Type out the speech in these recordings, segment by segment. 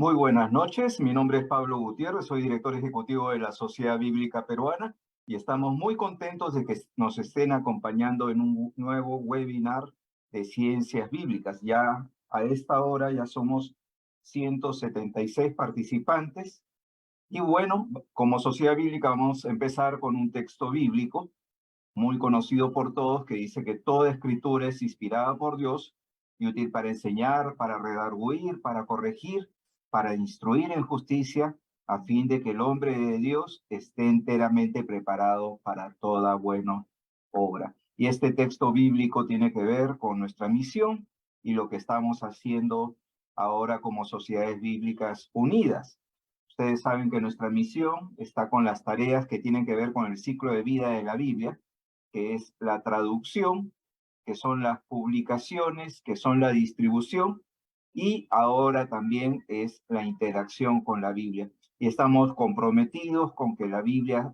Muy buenas noches, mi nombre es Pablo Gutiérrez, soy director ejecutivo de la Sociedad Bíblica Peruana y estamos muy contentos de que nos estén acompañando en un nuevo webinar de ciencias bíblicas. Ya a esta hora ya somos 176 participantes y bueno, como Sociedad Bíblica vamos a empezar con un texto bíblico muy conocido por todos que dice que toda escritura es inspirada por Dios y útil para enseñar, para redarguir, para corregir, para instruir en justicia, a fin de que el hombre de Dios esté enteramente preparado para toda buena obra. Y este texto bíblico tiene que ver con nuestra misión y lo que estamos haciendo ahora como sociedades bíblicas unidas. Ustedes saben que nuestra misión está con las tareas que tienen que ver con el ciclo de vida de la Biblia, que es la traducción, que son las publicaciones, que son la distribución, y ahora también es la interacción con la Biblia. Y estamos comprometidos con que la Biblia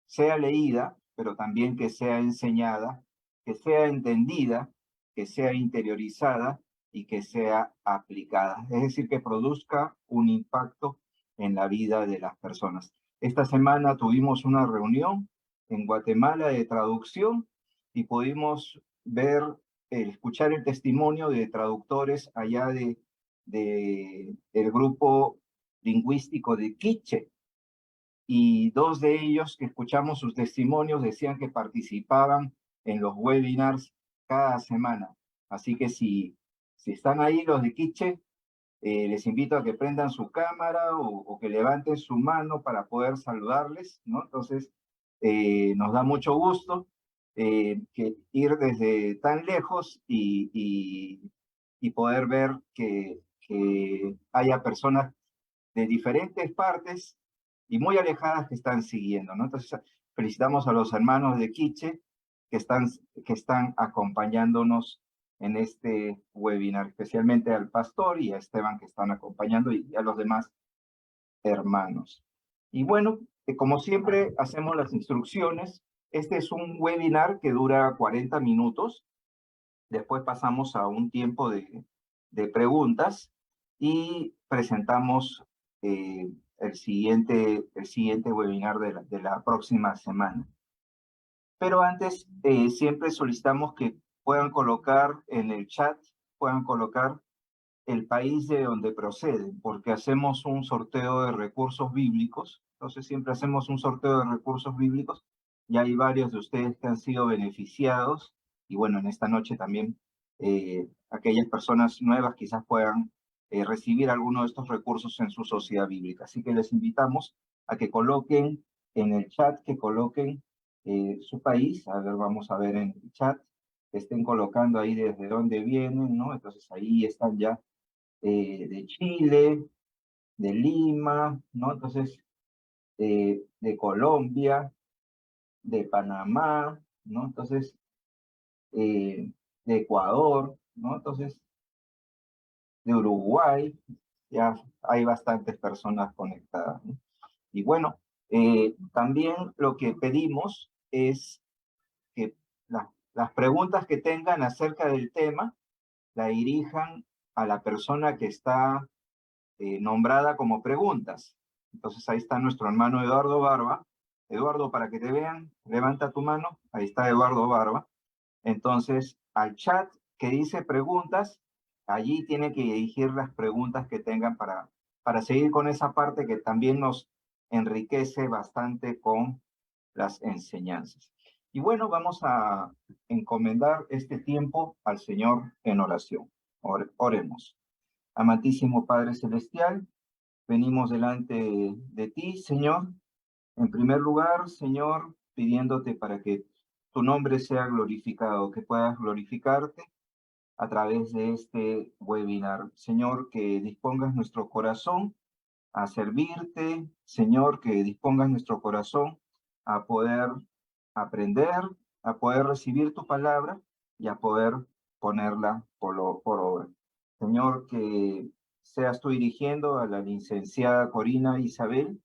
sea leída, pero también que sea enseñada, que sea entendida, que sea interiorizada y que sea aplicada. Es decir, que produzca un impacto en la vida de las personas. Esta semana tuvimos una reunión en Guatemala de traducción y pudimos ver, escuchar el testimonio de traductores allá del grupo lingüístico de Quiché, y dos de ellos que escuchamos sus testimonios decían que participaban en los webinars cada semana. Así que si están ahí los de Quiche, les invito a que prendan su cámara o que levanten su mano para poder saludarles, ¿no? Entonces, nos da mucho gusto que ir desde tan lejos y poder ver que haya personas de diferentes partes y muy alejadas que están siguiendo, ¿no? Entonces, felicitamos a los hermanos de Quiche que están acompañándonos en este webinar, especialmente al pastor y a Esteban que están acompañando y a los demás hermanos. Y bueno, como siempre hacemos las instrucciones. Este es un webinar que dura 40 minutos. Después pasamos a un tiempo de preguntas y presentamos el siguiente webinar de la próxima semana. Pero antes, siempre solicitamos que puedan colocar en el chat, puedan colocar el país de donde proceden, porque hacemos un sorteo de recursos bíblicos. Entonces siempre hacemos un sorteo de recursos bíblicos y hay varios de ustedes que han sido beneficiados. Y bueno, en esta noche también aquellas personas nuevas quizás puedan recibir alguno de estos recursos en su sociedad bíblica. Así que les invitamos a que coloquen en el chat, que coloquen su país. A ver, vamos a ver en el chat, que estén colocando ahí desde dónde vienen, ¿no? Entonces ahí están ya de Chile, de Lima, ¿no? Entonces, de Colombia, de Panamá, ¿no? Entonces, de Ecuador, ¿no? Entonces, de Uruguay, ya hay bastantes personas conectadas, ¿no? Y bueno, también lo que pedimos es que las preguntas que tengan acerca del tema la dirijan a la persona que está nombrada como preguntas. Entonces ahí está nuestro hermano Eduardo Barba. Eduardo, para que te vean, levanta tu mano. Ahí está Eduardo Barba. Entonces, al chat que dice preguntas, allí tiene que dirigir las preguntas que tengan para seguir con esa parte que también nos enriquece bastante con las enseñanzas. Y bueno, vamos a encomendar este tiempo al Señor en oración. Oremos. Amantísimo Padre Celestial, venimos delante de ti, Señor. En primer lugar, Señor, pidiéndote para que tu nombre sea glorificado, que puedas glorificarte a través de este webinar. Señor, que dispongas nuestro corazón a servirte, Señor, que dispongas nuestro corazón a poder aprender, a poder recibir tu palabra y a poder ponerla por obra. Señor, que seas tú dirigiendo a la licenciada Corina Isabel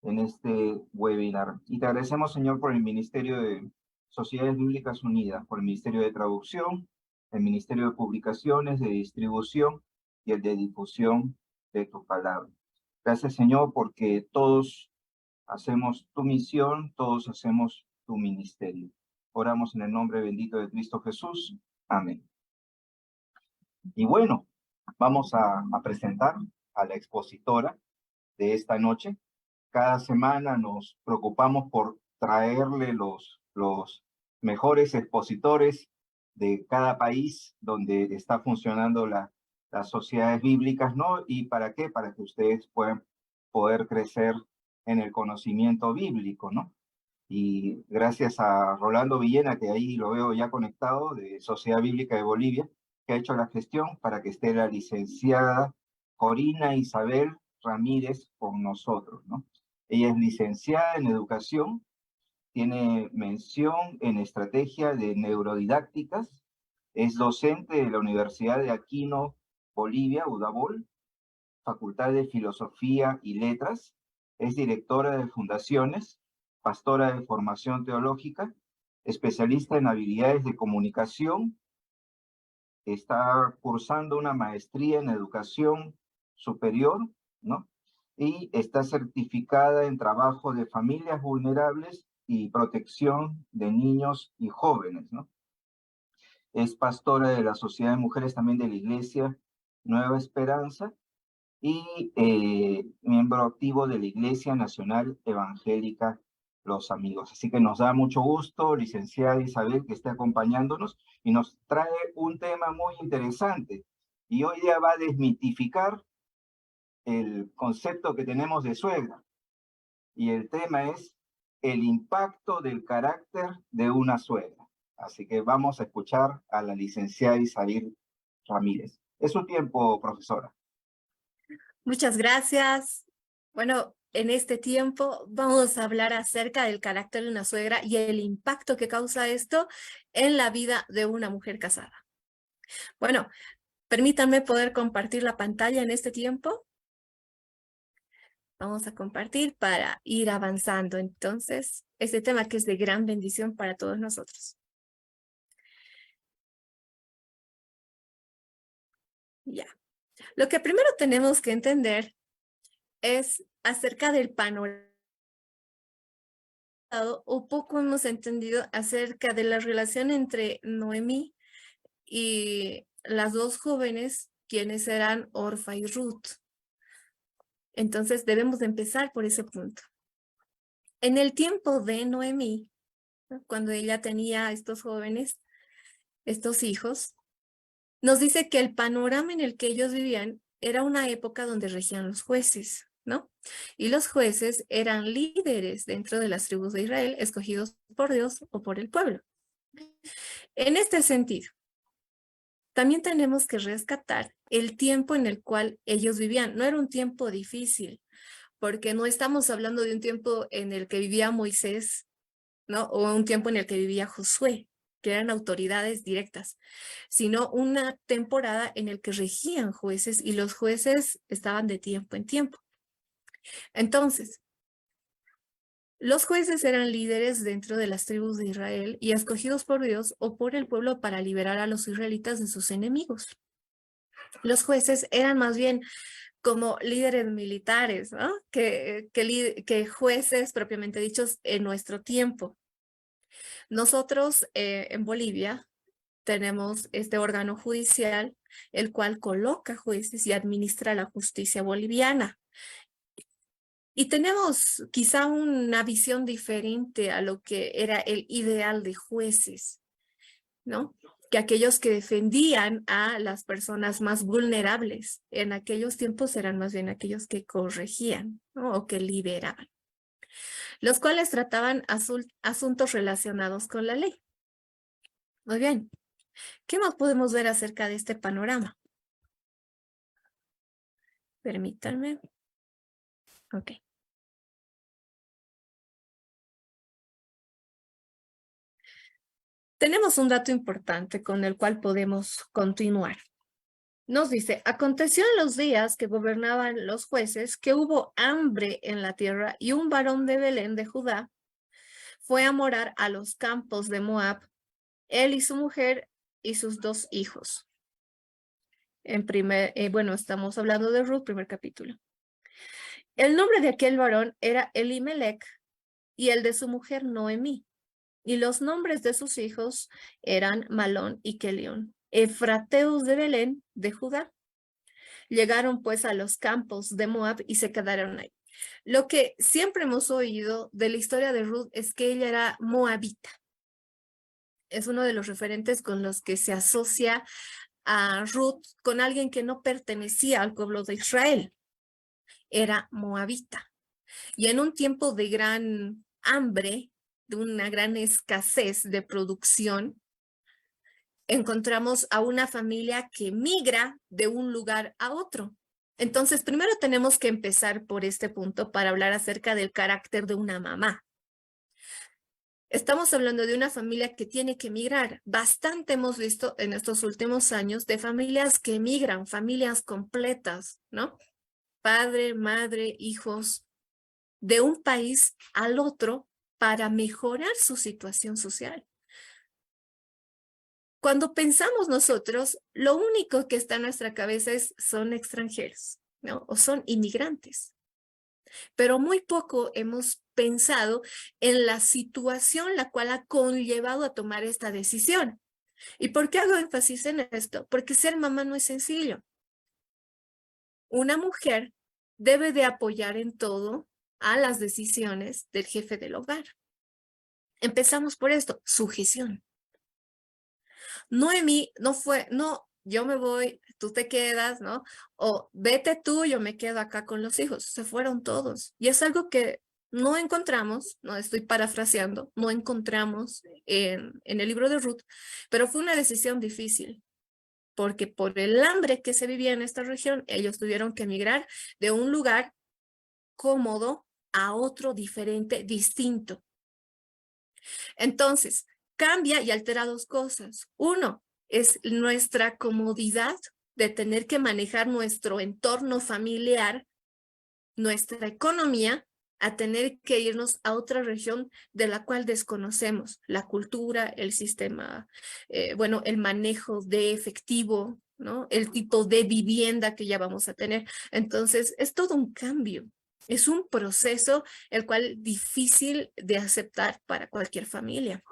en este webinar. Y te agradecemos, Señor, por el Ministerio de Sociedades Bíblicas Unidas, por el Ministerio de Traducción, el Ministerio de Publicaciones, de Distribución y el de Difusión de tu palabra. Gracias, Señor, porque todos hacemos tu misión, todos hacemos tu ministerio. Oramos en el nombre bendito de Cristo Jesús. Amén. Y bueno, vamos a presentar a la expositora de esta noche. Cada semana nos preocupamos por traerle los mejores expositores de cada país donde está funcionando las sociedades bíblicas, ¿no? ¿Y para qué? Para que ustedes puedan poder crecer en el conocimiento bíblico, ¿no? Y gracias a Rolando Villena, que ahí lo veo ya conectado, de Sociedad Bíblica de Bolivia, que ha hecho la gestión para que esté la licenciada Corina Isabel Ramírez con nosotros, ¿no? Ella es licenciada en educación, tiene mención en estrategia de neurodidácticas, es docente de la Universidad de Aquino, Bolivia, UDABOL, Facultad de Filosofía y Letras, es directora de fundaciones, pastora de formación teológica, especialista en habilidades de comunicación, está cursando una maestría en educación superior, ¿no? Y está certificada en trabajo de familias vulnerables y protección de niños y jóvenes, ¿no? Es pastora de la Sociedad de Mujeres también de la Iglesia Nueva Esperanza y miembro activo de la Iglesia Nacional Evangélica Los Amigos. Así que nos da mucho gusto, licenciada Isabel, que esté acompañándonos y nos trae un tema muy interesante. Y hoy día va a desmitificar el concepto que tenemos de suegra. Y el tema es el impacto del carácter de una suegra. Así que vamos a escuchar a la licenciada Isabel Ramírez. Es su tiempo, profesora. Muchas gracias. Bueno, en este tiempo vamos a hablar acerca del carácter de una suegra y el impacto que causa esto en la vida de una mujer casada. Bueno, permítanme poder compartir la pantalla en este tiempo. Vamos a compartir para ir avanzando. Entonces, este tema que es de gran bendición para todos nosotros. Ya. Lo que primero tenemos que entender es acerca del panorama o poco hemos entendido acerca de la relación entre Noemí y las dos jóvenes, quienes eran Orfa y Ruth. Entonces debemos de empezar por ese punto. En el tiempo de Noemí, ¿no?, cuando ella tenía a estos jóvenes, estos hijos, nos dice que el panorama en el que ellos vivían era una época donde regían los jueces, ¿no? Y los jueces eran líderes dentro de las tribus de Israel, escogidos por Dios o por el pueblo. En este sentido, también tenemos que rescatar el tiempo en el cual ellos vivían. No era un tiempo difícil, porque no estamos hablando de un tiempo en el que vivía Moisés, ¿no? O un tiempo en el que vivía Josué, que eran autoridades directas, sino una temporada en el que regían jueces y los jueces estaban de tiempo en tiempo. Entonces, los jueces eran líderes dentro de las tribus de Israel y escogidos por Dios o por el pueblo para liberar a los israelitas de sus enemigos. Los jueces eran más bien como líderes militares, ¿no? que jueces propiamente dichos en nuestro tiempo. Nosotros en Bolivia tenemos este órgano judicial, el cual coloca jueces y administra la justicia boliviana. Y tenemos quizá una visión diferente a lo que era el ideal de jueces, ¿no? Que aquellos que defendían a las personas más vulnerables en aquellos tiempos eran más bien aquellos que corregían, ¿no?, o que liberaban, los cuales trataban asuntos relacionados con la ley. Muy bien, ¿qué más podemos ver acerca de este panorama? Permítanme. Ok. Tenemos un dato importante con el cual podemos continuar. Nos dice, aconteció en los días que gobernaban los jueces que hubo hambre en la tierra y un varón de Belén de Judá fue a morar a los campos de Moab, él y su mujer y sus 2 hijos. Bueno, estamos hablando de Ruth, primer capítulo. El nombre de aquel varón era Elimelech y el de su mujer Noemí. Y los nombres de sus hijos eran Malón y Kelión, efrateos de Belén, de Judá. Llegaron pues a los campos de Moab y se quedaron ahí. Lo que siempre hemos oído de la historia de Ruth es que ella era moabita. Es uno de los referentes con los que se asocia a Ruth con alguien que no pertenecía al pueblo de Israel. Era moabita. Y en un tiempo de gran hambre, de una gran escasez de producción, encontramos a una familia que migra de un lugar a otro. Entonces, primero tenemos que empezar por este punto para hablar acerca del carácter de una mamá. Estamos hablando de una familia que tiene que migrar. Bastante hemos visto en estos últimos años de familias que migran, familias completas, ¿no? Padre, madre, hijos, de un país al otro para mejorar su situación social. Cuando pensamos nosotros, lo único que está en nuestra cabeza son extranjeros, ¿no? O son inmigrantes. Pero muy poco hemos pensado en la situación la cual ha conllevado a tomar esta decisión. ¿Y por qué hago énfasis en esto? Porque ser mamá no es sencillo. Una mujer debe de apoyar en todo a las decisiones del jefe del hogar. Empezamos por esto, sujeción. Noemí no, yo me voy, tú te quedas, ¿no? O vete tú, yo me quedo acá con los hijos. Se fueron todos. Y es algo que no encontramos, no estoy parafraseando, no encontramos en el libro de Ruth, pero fue una decisión difícil, porque por el hambre que se vivía en esta región, ellos tuvieron que emigrar de un lugar cómodo a otro diferente, distinto. Entonces, cambia y altera dos cosas. Uno, es nuestra comodidad de tener que manejar nuestro entorno familiar, nuestra economía, a tener que irnos a otra región de la cual desconocemos la cultura, el sistema, bueno, el manejo de efectivo, ¿no? El tipo de vivienda que ya vamos a tener. Entonces, es todo un cambio. Es un proceso el cual difícil de aceptar para cualquier familia.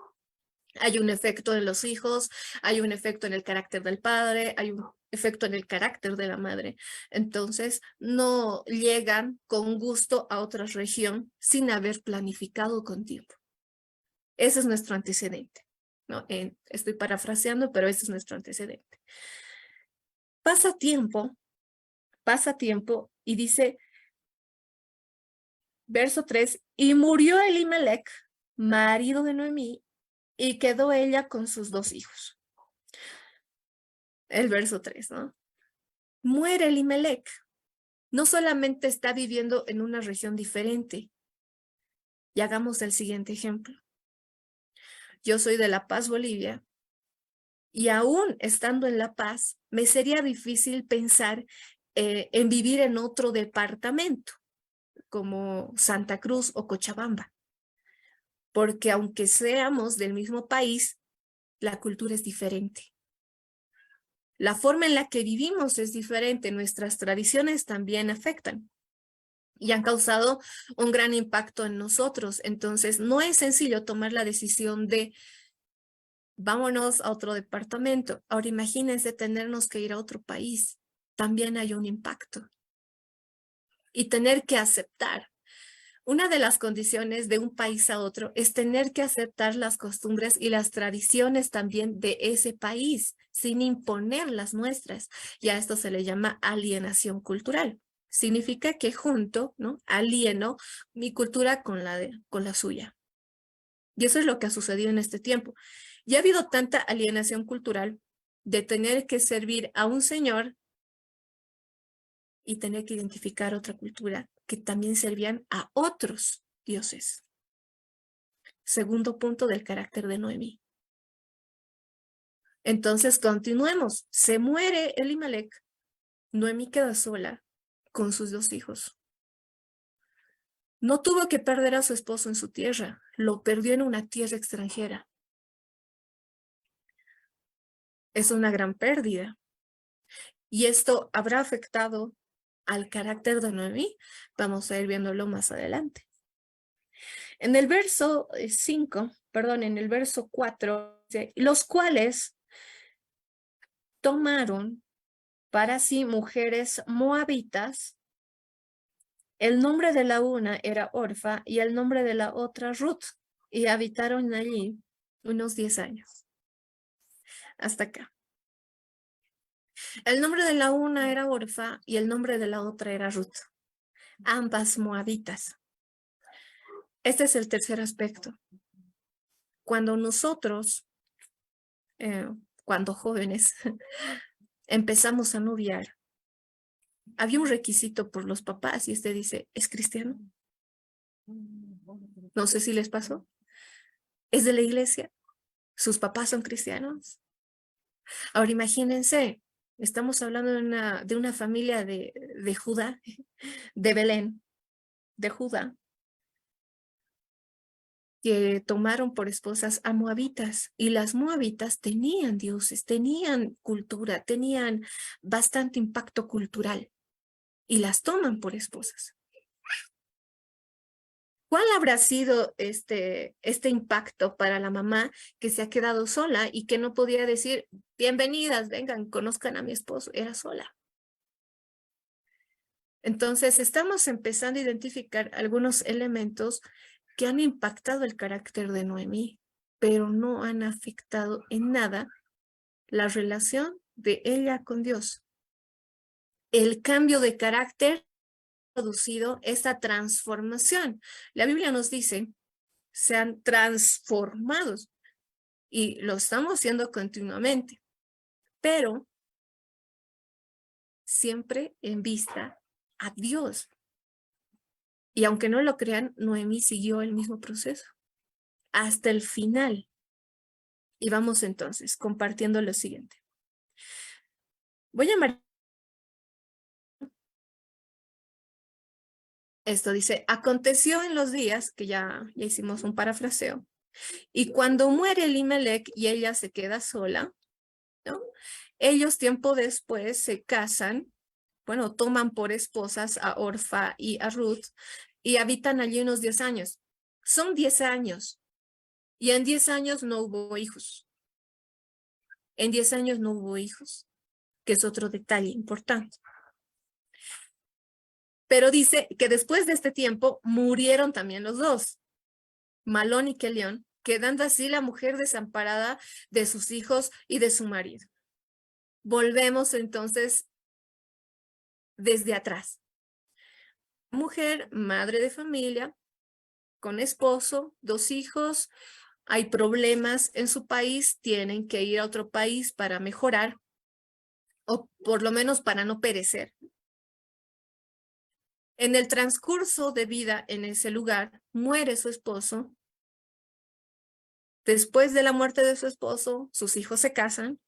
Hay un efecto en los hijos, hay un efecto en el carácter del padre, hay un efecto en el carácter de la madre. Entonces, no llegan con gusto a otra región sin haber planificado con tiempo. Ese es nuestro antecedente, ¿no? Estoy parafraseando, pero ese es nuestro antecedente. Pasa tiempo y dice, verso 3, y murió Elimelech, marido de Noemí, y quedó ella con sus dos hijos. El verso 3, ¿no? Muere Elimelech. No solamente está viviendo en una región diferente. Y hagamos el siguiente ejemplo. Yo soy de La Paz, Bolivia, y aún estando en La Paz, me sería difícil pensar en vivir en otro departamento, como Santa Cruz o Cochabamba, porque aunque seamos del mismo país, la cultura es diferente. La forma en la que vivimos es diferente, nuestras tradiciones también afectan y han causado un gran impacto en nosotros. Entonces, no es sencillo tomar la decisión de vámonos a otro departamento. Ahora imagínense tenernos que ir a otro país. También hay un impacto. Y tener que aceptar. Una de las condiciones de un país a otro es tener que aceptar las costumbres y las tradiciones también de ese país, sin imponer las nuestras. Y a esto se le llama alienación cultural. Significa que junto, ¿no? Alieno mi cultura con la suya. Y eso es lo que ha sucedido en este tiempo. Y ha habido tanta alienación cultural de tener que servir a un señor y tener que identificar otra cultura que también servían a otros dioses. Segundo punto del carácter de Noemí. Entonces continuemos. Se muere Elimelech. Noemí queda sola con sus dos hijos. No tuvo que perder a su esposo en su tierra, lo perdió en una tierra extranjera. Es una gran pérdida. Y esto habrá afectado al carácter de Noemí. Vamos a ir viéndolo más adelante. En el verso 5, perdón, en el verso 4, dice, los cuales tomaron para sí mujeres moabitas. El nombre de la una era Orfa y el nombre de la otra Ruth, y habitaron allí unos 10 años. Hasta acá. El nombre de la una era Orfa y el nombre de la otra era Ruth, ambas moabitas. Este es el tercer aspecto. Cuando nosotros, cuando jóvenes, empezamos a noviar, había un requisito por los papás y este dice, ¿es cristiano? No sé si les pasó. ¿Es de la iglesia? ¿Sus papás son cristianos? Ahora imagínense, estamos hablando de una familia de Judá, de Belén, de Judá, que tomaron por esposas a moabitas, y las moabitas tenían dioses, tenían cultura, tenían bastante impacto cultural, y las toman por esposas. ¿Cuál habrá sido este impacto para la mamá que se ha quedado sola y que no podía decir, bienvenidas, vengan, conozcan a mi esposo? Era sola. Entonces, estamos empezando a identificar algunos elementos que han impactado el carácter de Noemí, pero no han afectado en nada la relación de ella con Dios. El cambio de carácter ha producido esta transformación. La Biblia nos dice, sean transformados, y lo estamos haciendo continuamente, pero siempre en vista a Dios. Y aunque no lo crean, Noemí siguió el mismo proceso hasta el final. Y vamos entonces compartiendo lo siguiente. Voy a marcar. Esto dice, aconteció en los días, que ya hicimos un parafraseo, y cuando muere Elimelech y ella se queda sola, ¿no? Ellos tiempo después se casan, bueno, toman por esposas a Orfa y a Ruth y habitan allí unos 10 años. Son 10 años y en 10 años no hubo hijos. En 10 años no hubo hijos, que es otro detalle importante. Pero dice que después de este tiempo murieron también los dos, Malón y Kelión, quedando así la mujer desamparada de sus hijos y de su marido. Volvemos entonces desde atrás. Mujer, madre de familia, con esposo, 2 hijos, hay problemas en su país, tienen que ir a otro país para mejorar, o por lo menos para no perecer. En el transcurso de vida en ese lugar, muere su esposo. Después de la muerte de su esposo, sus hijos se casan,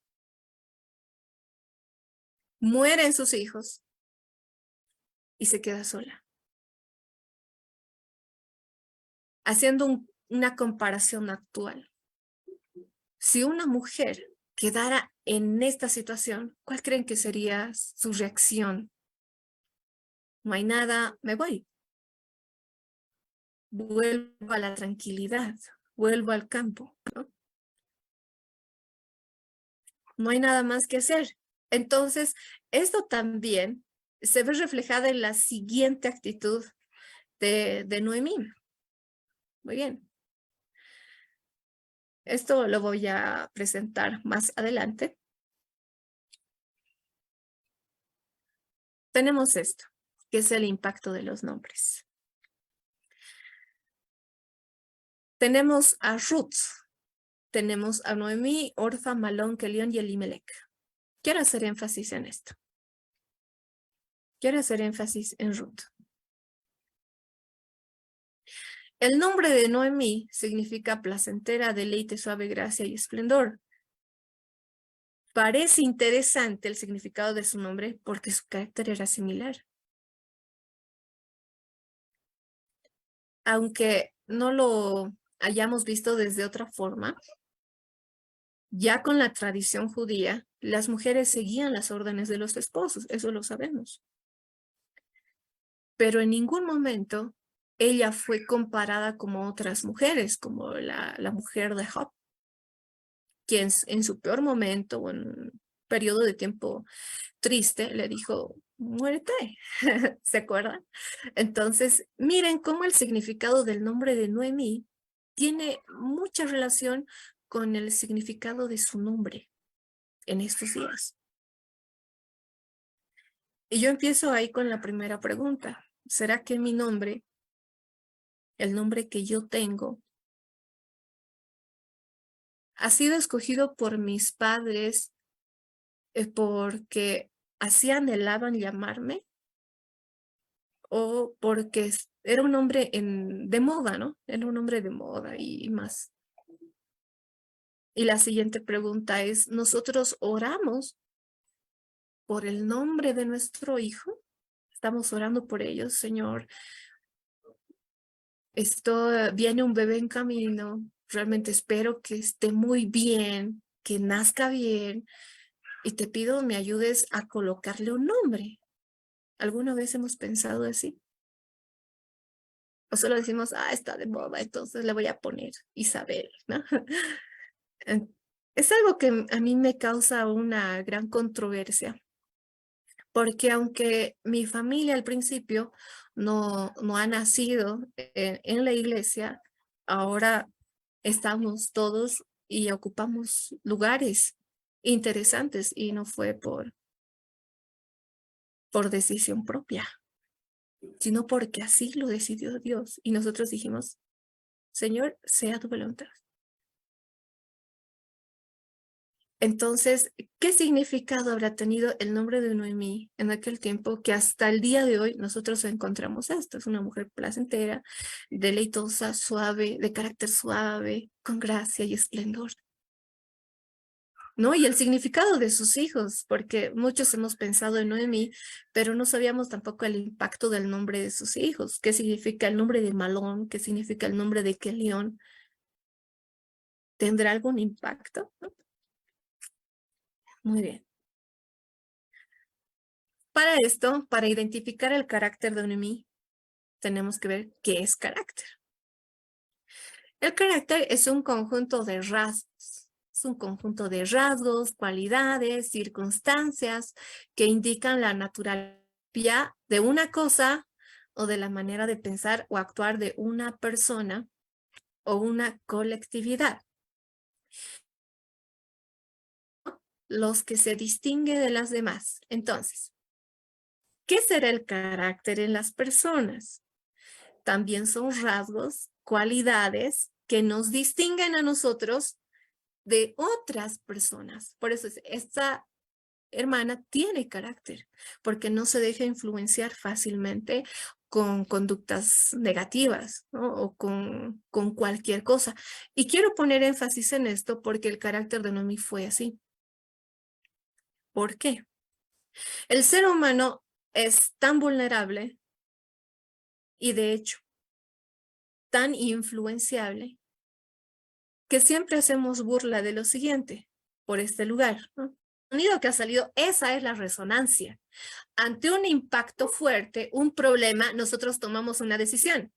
mueren sus hijos y se queda sola. Haciendo una comparación actual. Si una mujer quedara en esta situación, ¿cuál creen que sería su reacción? No hay nada, me voy. Vuelvo a la tranquilidad, vuelvo al campo, ¿no? No hay nada más que hacer. Entonces, esto también se ve reflejada en la siguiente actitud de Noemí. Muy bien. Esto lo voy a presentar más adelante. Tenemos esto, que es el impacto de los nombres. Tenemos a Ruth, tenemos a Noemí, Orfa, Malón, Kelión y Elimelech. Quiero hacer énfasis en esto. Quiero hacer énfasis en Ruth. El nombre de Noemí significa placentera, deleite, suave, gracia y esplendor. Parece interesante el significado de su nombre porque su carácter era similar. Aunque no lo hayamos visto desde otra forma, ya con la tradición judía, las mujeres seguían las órdenes de los esposos, eso lo sabemos. Pero en ningún momento ella fue comparada como otras mujeres, como la mujer de Job, quien en su peor momento o en un periodo de tiempo triste le dijo, muérete, ¿se acuerdan? Entonces, miren cómo el significado del nombre de Noemí tiene mucha relación con el significado de su nombre en estos días. Y yo empiezo ahí con la primera pregunta. ¿Será que mi nombre, el nombre que yo tengo, ha sido escogido por mis padres porque así anhelaban llamarme? ¿O porque era un nombre de moda, ¿no? Era un nombre de moda y más. Y la siguiente pregunta es, ¿nosotros oramos por el nombre de nuestro hijo? Estamos orando por ellos, Señor. Viene un bebé en camino. Realmente espero que esté muy bien, que nazca bien. Y te pido me ayudes a colocarle un nombre. ¿Alguna vez hemos pensado así? O solo decimos, está de moda, entonces le voy a poner Isabel, ¿no? Es algo que a mí me causa una gran controversia, porque aunque mi familia al principio no ha nacido en la iglesia, ahora estamos todos y ocupamos lugares interesantes y no fue por decisión propia, sino porque así lo decidió Dios. Y nosotros dijimos, Señor, sea tu voluntad. Entonces, ¿qué significado habrá tenido el nombre de Noemí en aquel tiempo que hasta el día de hoy nosotros encontramos esto? Es una mujer placentera, deleitosa, suave, de carácter suave, con gracia y esplendor, ¿no? Y el significado de sus hijos, porque muchos hemos pensado en Noemí, pero no sabíamos tampoco el impacto del nombre de sus hijos. ¿Qué significa el nombre de Malón? ¿Qué significa el nombre de Kelión? ¿Tendrá algún impacto? ¿No? Muy bien. Para esto, para identificar el carácter de Noemí, tenemos que ver qué es carácter. El carácter es un conjunto de rasgos. Es un conjunto de rasgos, cualidades, circunstancias que indican la naturaleza de una cosa o de la manera de pensar o actuar de una persona o una colectividad. Los que se distinguen de las demás. Entonces, ¿qué será el carácter en las personas? También son rasgos, cualidades que nos distinguen a nosotros de otras personas. Por eso esta hermana tiene carácter, porque no se deja influenciar fácilmente con conductas negativas, ¿no? O con cualquier cosa. Y quiero poner énfasis en esto porque el carácter de Noemí fue así. ¿Por qué? El ser humano es tan vulnerable y de hecho tan influenciable que siempre hacemos burla de lo siguiente por este lugar, ¿no? El sonido que ha salido, esa es la resonancia. Ante un impacto fuerte, un problema, nosotros tomamos una decisión.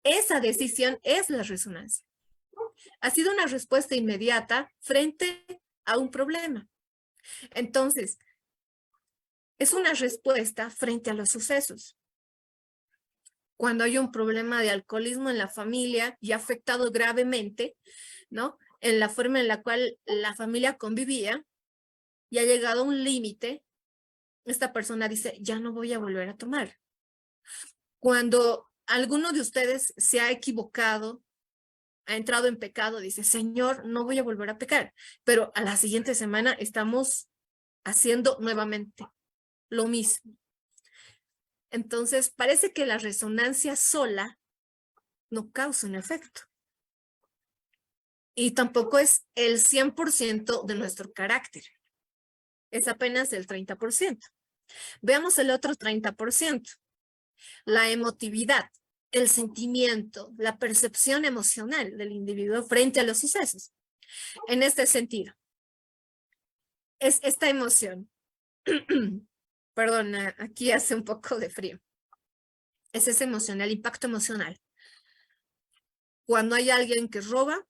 Esa decisión es la resonancia. Ha sido una respuesta inmediata frente a un problema. Entonces, es una respuesta frente a los sucesos. Cuando hay un problema de alcoholismo en la familia y ha afectado gravemente, ¿no? En la forma en la cual la familia convivía y ha llegado a un límite, esta persona dice, ya no voy a volver a tomar. Cuando alguno de ustedes se ha equivocado, ha entrado en pecado, dice, Señor, no voy a volver a pecar. Pero a la siguiente semana estamos haciendo nuevamente lo mismo. Entonces, parece que la resonancia sola no causa un efecto. Y tampoco es el 100% de nuestro carácter. Es apenas el 30%. Veamos el otro 30%. La emotividad, el sentimiento, la percepción emocional del individuo frente a los sucesos. En este sentido, es esta emoción. Perdona, aquí hace un poco de frío. Es esa emoción, el impacto emocional. Cuando hay alguien que roba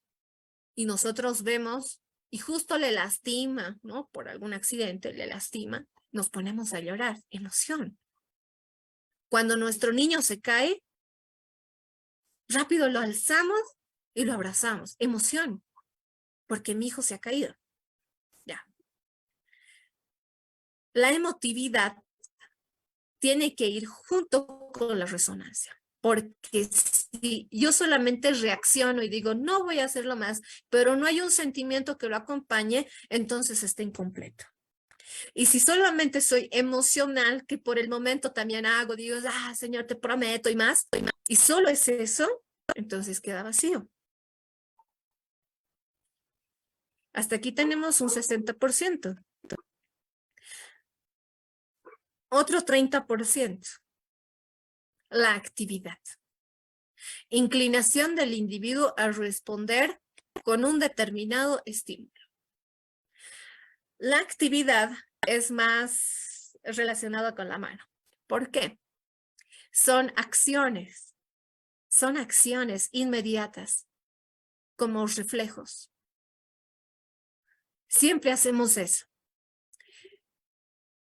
y nosotros vemos y justo le lastima, ¿no? Por algún accidente le lastima, nos ponemos a llorar, emoción. Cuando nuestro niño se cae, rápido lo alzamos y lo abrazamos, emoción, porque mi hijo se ha caído. Ya. La emotividad tiene que ir junto con la resonancia. Porque si yo solamente reacciono y digo, no voy a hacerlo más, pero no hay un sentimiento que lo acompañe, entonces está incompleto. Y si solamente soy emocional, que por el momento también hago, digo, Señor, te prometo y más, y solo es eso, entonces queda vacío. Hasta aquí tenemos un 60%. Otro 30%, la actividad. Inclinación del individuo a responder con un determinado estímulo. La actividad es más relacionada con la mano. ¿Por qué? Son acciones inmediatas, como reflejos. Siempre hacemos eso.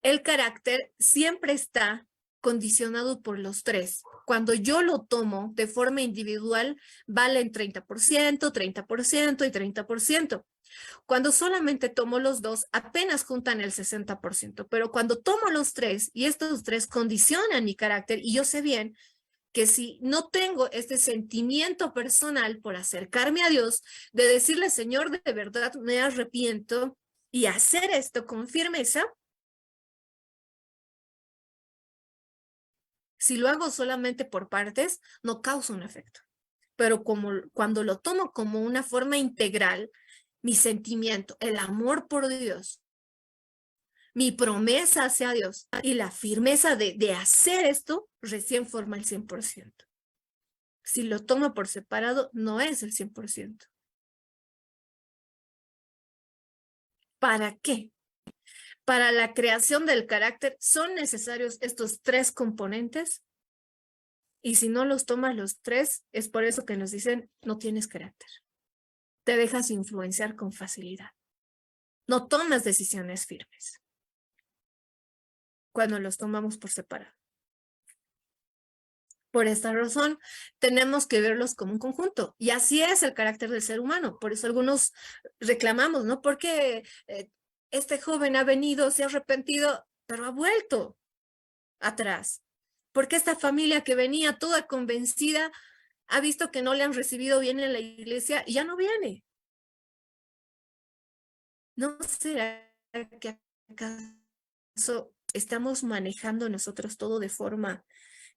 El carácter siempre está condicionado por los tres. Cuando yo lo tomo de forma individual, valen 30%, 30% y 30%. Cuando solamente tomo los dos, apenas juntan el 60%. Pero cuando tomo los tres y estos tres condicionan mi carácter, y yo sé bien que si no tengo este sentimiento personal por acercarme a Dios, de decirle, Señor, de verdad me arrepiento, y hacer esto con firmeza, si lo hago solamente por partes, no causa un efecto. Pero cuando lo tomo como una forma integral, mi sentimiento, el amor por Dios, mi promesa hacia Dios y la firmeza de hacer esto, recién forma el 100%. Si lo tomo por separado, no es el 100%. ¿Para qué? Para la creación del carácter son necesarios estos tres componentes, y si no los tomas los tres, es por eso que nos dicen, no tienes carácter. Te dejas influenciar con facilidad. No tomas decisiones firmes cuando los tomamos por separado. Por esta razón, tenemos que verlos como un conjunto. Y así es el carácter del ser humano. Por eso algunos reclamamos, ¿no? Porque este joven ha venido, se ha arrepentido, pero ha vuelto atrás. Porque esta familia que venía toda convencida ha visto que no le han recibido bien en la iglesia y ya no viene. ¿No será que acaso estamos manejando nosotros todo de forma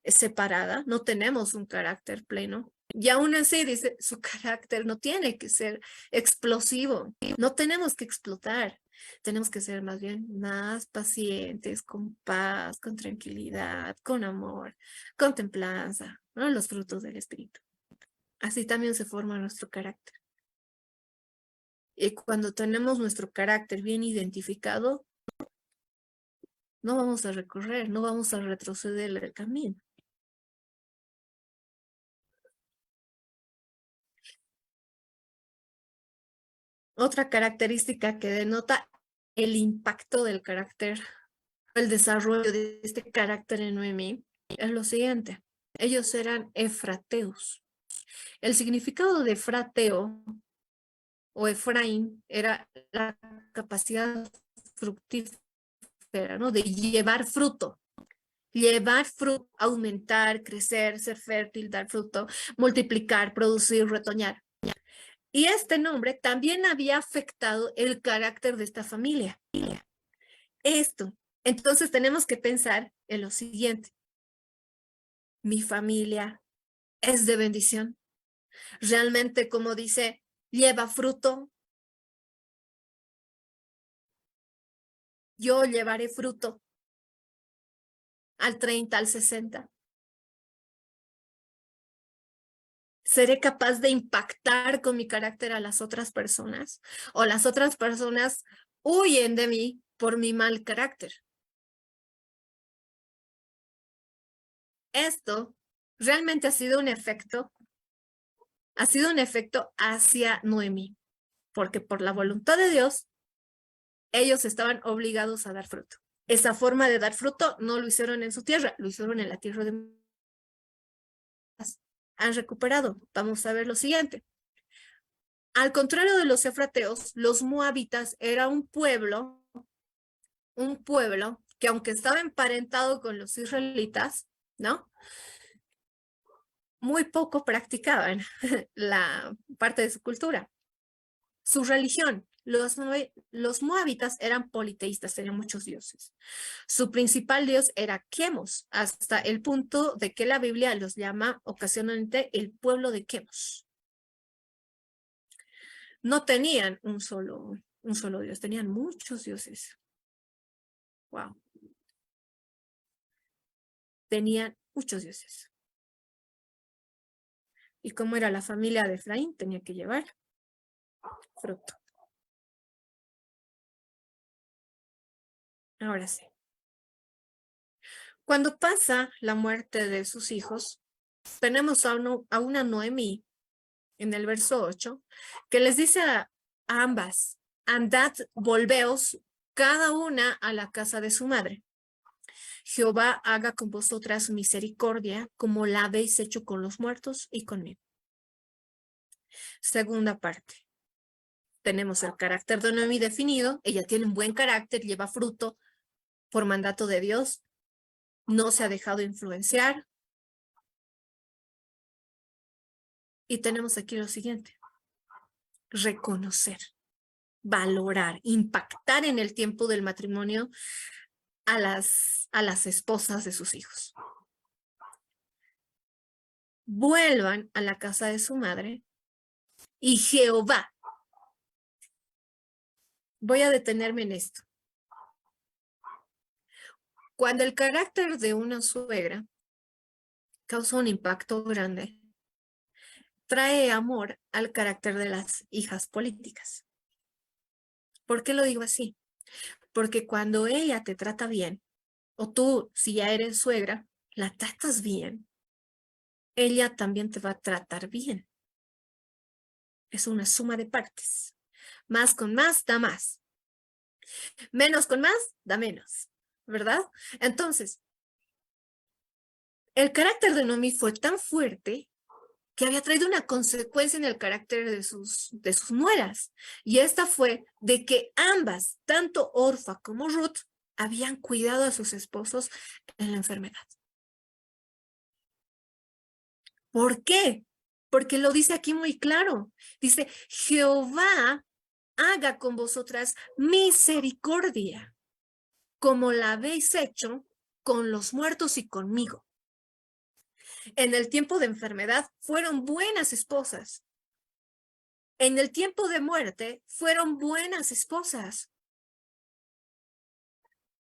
separada? No tenemos un carácter pleno. Y aún así, dice, su carácter no tiene que ser explosivo. No tenemos que explotar. Tenemos que ser más bien más pacientes, con paz, con tranquilidad, con amor, con templanza, ¿no? Los frutos del Espíritu. Así también se forma nuestro carácter. Y cuando tenemos nuestro carácter bien identificado, no vamos a recorrer, no vamos a retroceder el camino. Otra característica que denota el impacto del carácter, el desarrollo de este carácter en Noemí, es lo siguiente. Ellos eran efrateos. El significado de efrateo o Efraín era la capacidad fructífera, ¿no? De llevar fruto. Llevar fruto, aumentar, crecer, ser fértil, dar fruto, multiplicar, producir, retoñar. Y este nombre también había afectado el carácter de esta familia. Esto. Entonces tenemos que pensar en lo siguiente. Mi familia es de bendición. Realmente, como dice, lleva fruto. Yo llevaré fruto al 30, al 60. ¿Seré capaz de impactar con mi carácter a las otras personas? ¿O las otras personas huyen de mí por mi mal carácter. Esto realmente ha sido un efecto hacia Noemí, porque por la voluntad de Dios, ellos estaban obligados a dar fruto. Esa forma de dar fruto no lo hicieron en su tierra, lo hicieron en la tierra de... Han recuperado. Vamos a ver lo siguiente. Al contrario de los efrateos, los moabitas era un pueblo que aunque estaba emparentado con los israelitas, ¿no? Muy poco practicaban la parte de su cultura. Su religión, los moabitas eran politeístas, tenían muchos dioses. Su principal dios era Quemos, hasta el punto de que la Biblia los llama ocasionalmente el pueblo de Quemos. No tenían un solo dios, tenían muchos dioses. Wow. Tenían muchos dioses. Y como era la familia de Efraín, tenía que llevar fruto. Ahora sí. Cuando pasa la muerte de sus hijos, tenemos a una Noemí en el verso 8, que les dice a ambas, andad, volveos cada una a la casa de su madre. Jehová haga con vosotras misericordia, como la habéis hecho con los muertos y conmigo. Segunda parte. Tenemos el carácter de Noemí definido. Ella tiene un buen carácter, lleva fruto por mandato de Dios. No se ha dejado influenciar. Y tenemos aquí lo siguiente. Reconocer, valorar, impactar en el tiempo del matrimonio a las esposas de sus hijos. Vuelvan a la casa de su madre y Jehová. Voy a detenerme en esto. Cuando el carácter de una suegra causa un impacto grande, trae amor al carácter de las hijas políticas. ¿Por qué lo digo así? Porque cuando ella te trata bien, o tú, si ya eres suegra, la tratas bien, ella también te va a tratar bien. Es una suma de partes. Más con más da más. Menos con más da menos, ¿verdad? Entonces, el carácter de Noemí fue tan fuerte que había traído una consecuencia en el carácter de sus nueras. Y esta fue de que ambas, tanto Orfa como Ruth, habían cuidado a sus esposos en la enfermedad. ¿Por qué? Porque lo dice aquí muy claro. Dice, Jehová haga con vosotras misericordia, como la habéis hecho con los muertos y conmigo. En el tiempo de enfermedad fueron buenas esposas. En el tiempo de muerte fueron buenas esposas.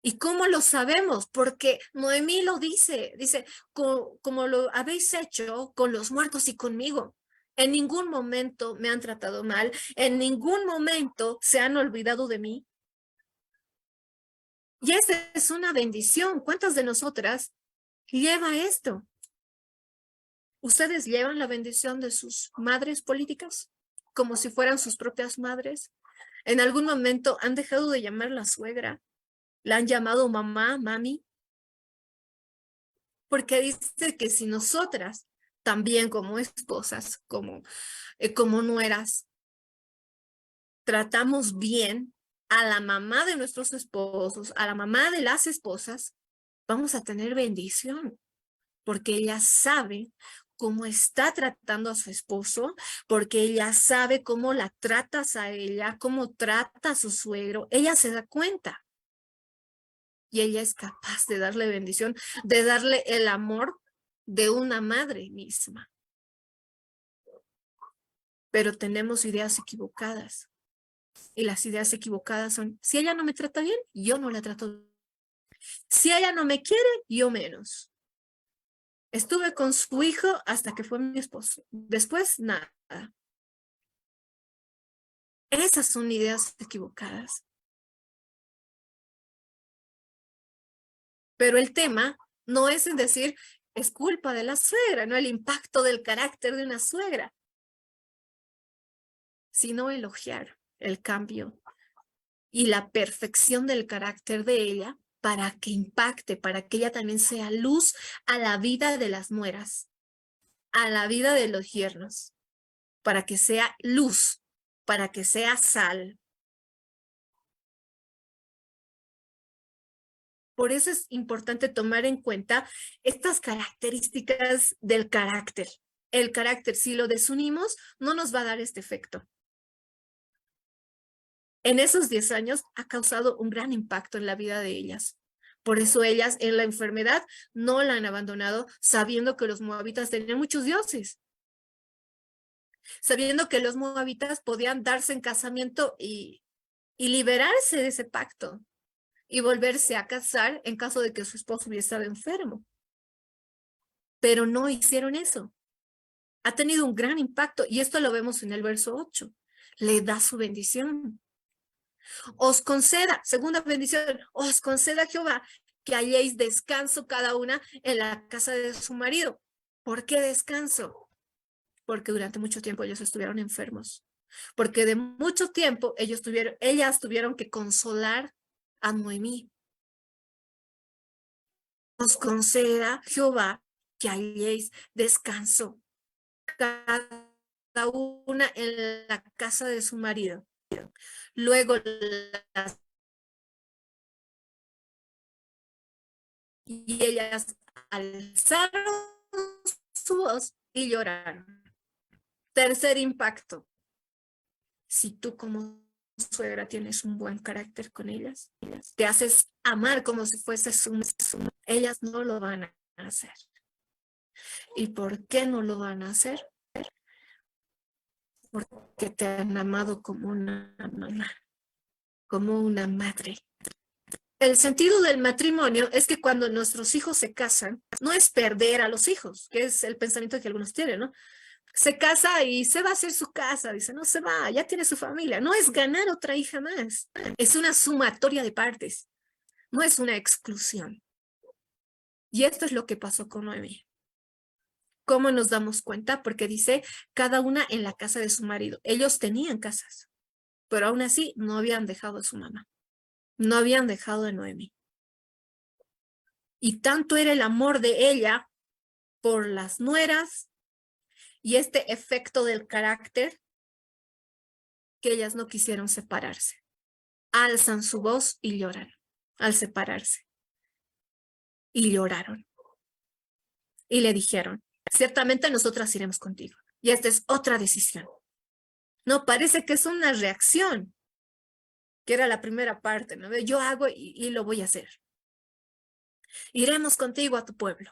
¿Y cómo lo sabemos? Porque Noemí lo dice, como lo habéis hecho con los muertos y conmigo. En ningún momento me han tratado mal, en ningún momento se han olvidado de mí. Y esta es una bendición. ¿Cuántas de nosotras lleva esto? ¿Ustedes llevan la bendición de sus madres políticas como si fueran sus propias madres? ¿En algún momento han dejado de llamarla suegra? ¿La han llamado mamá, mami? Porque dice que si nosotras, también como esposas, como nueras, tratamos bien a la mamá de nuestros esposos, a la mamá de las esposas, vamos a tener bendición, porque ella sabe cómo está tratando a su esposo, porque ella sabe cómo la tratas a ella, cómo trata a su suegro, ella se da cuenta. Y ella es capaz de darle bendición, de darle el amor de una madre misma. Pero tenemos ideas equivocadas. Y las ideas equivocadas son, si ella no me trata bien, yo no la trato bien. Si ella no me quiere, yo menos. Estuve con su hijo hasta que fue mi esposo. Después, nada. Esas son ideas equivocadas. Pero el tema no es en decir, es culpa de la suegra, no el impacto del carácter de una suegra, sino elogiar el cambio y la perfección del carácter de ella para que impacte, para que ella también sea luz a la vida de las nueras, a la vida de los yernos, para que sea luz, para que sea sal. Por eso es importante tomar en cuenta estas características del carácter. El carácter, si lo desunimos, no nos va a dar este efecto. En esos 10 años ha causado un gran impacto en la vida de ellas. Por eso ellas en la enfermedad no la han abandonado, sabiendo que los moabitas tenían muchos dioses. Sabiendo que los moabitas podían darse en casamiento y liberarse de ese pacto y volverse a casar en caso de que su esposo hubiese estado enfermo. Pero no hicieron eso. Ha tenido un gran impacto y esto lo vemos en el verso 8. Le da su bendición. Os conceda, segunda bendición, os conceda Jehová que halléis descanso cada una en la casa de su marido. ¿Por qué descanso? Porque durante mucho tiempo ellos estuvieron enfermos. Porque de mucho tiempo ellas tuvieron que consolar a Noemí. Os conceda Jehová que halléis descanso cada una en la casa de su marido. Luego y ellas alzaron su voz y lloraron. Tercer impacto. Si tú como suegra tienes un buen carácter con ellas, te haces amar como si fuese su, ellas no lo van a hacer. ¿Y por qué no lo van a hacer? Porque te han amado como una mamá, como una madre. El sentido del matrimonio es que cuando nuestros hijos se casan, no es perder a los hijos, que es el pensamiento que algunos tienen, ¿no? Se casa y se va a hacer su casa, dice, no se va, ya tiene su familia. No es ganar otra hija más, es una sumatoria de partes, no es una exclusión. Y esto es lo que pasó con Noemí. ¿Cómo nos damos cuenta? Porque dice, cada una en la casa de su marido. Ellos tenían casas, pero aún así no habían dejado a su mamá, no habían dejado a Noemí. Y tanto era el amor de ella por las nueras y este efecto del carácter que ellas no quisieron separarse. Alzan su voz y lloran al separarse. Y lloraron. Y le dijeron, ciertamente nosotras iremos contigo. Y esta es otra decisión. No, parece que es una reacción, que era la primera parte, ¿no? Yo hago y lo voy a hacer. Iremos contigo a tu pueblo.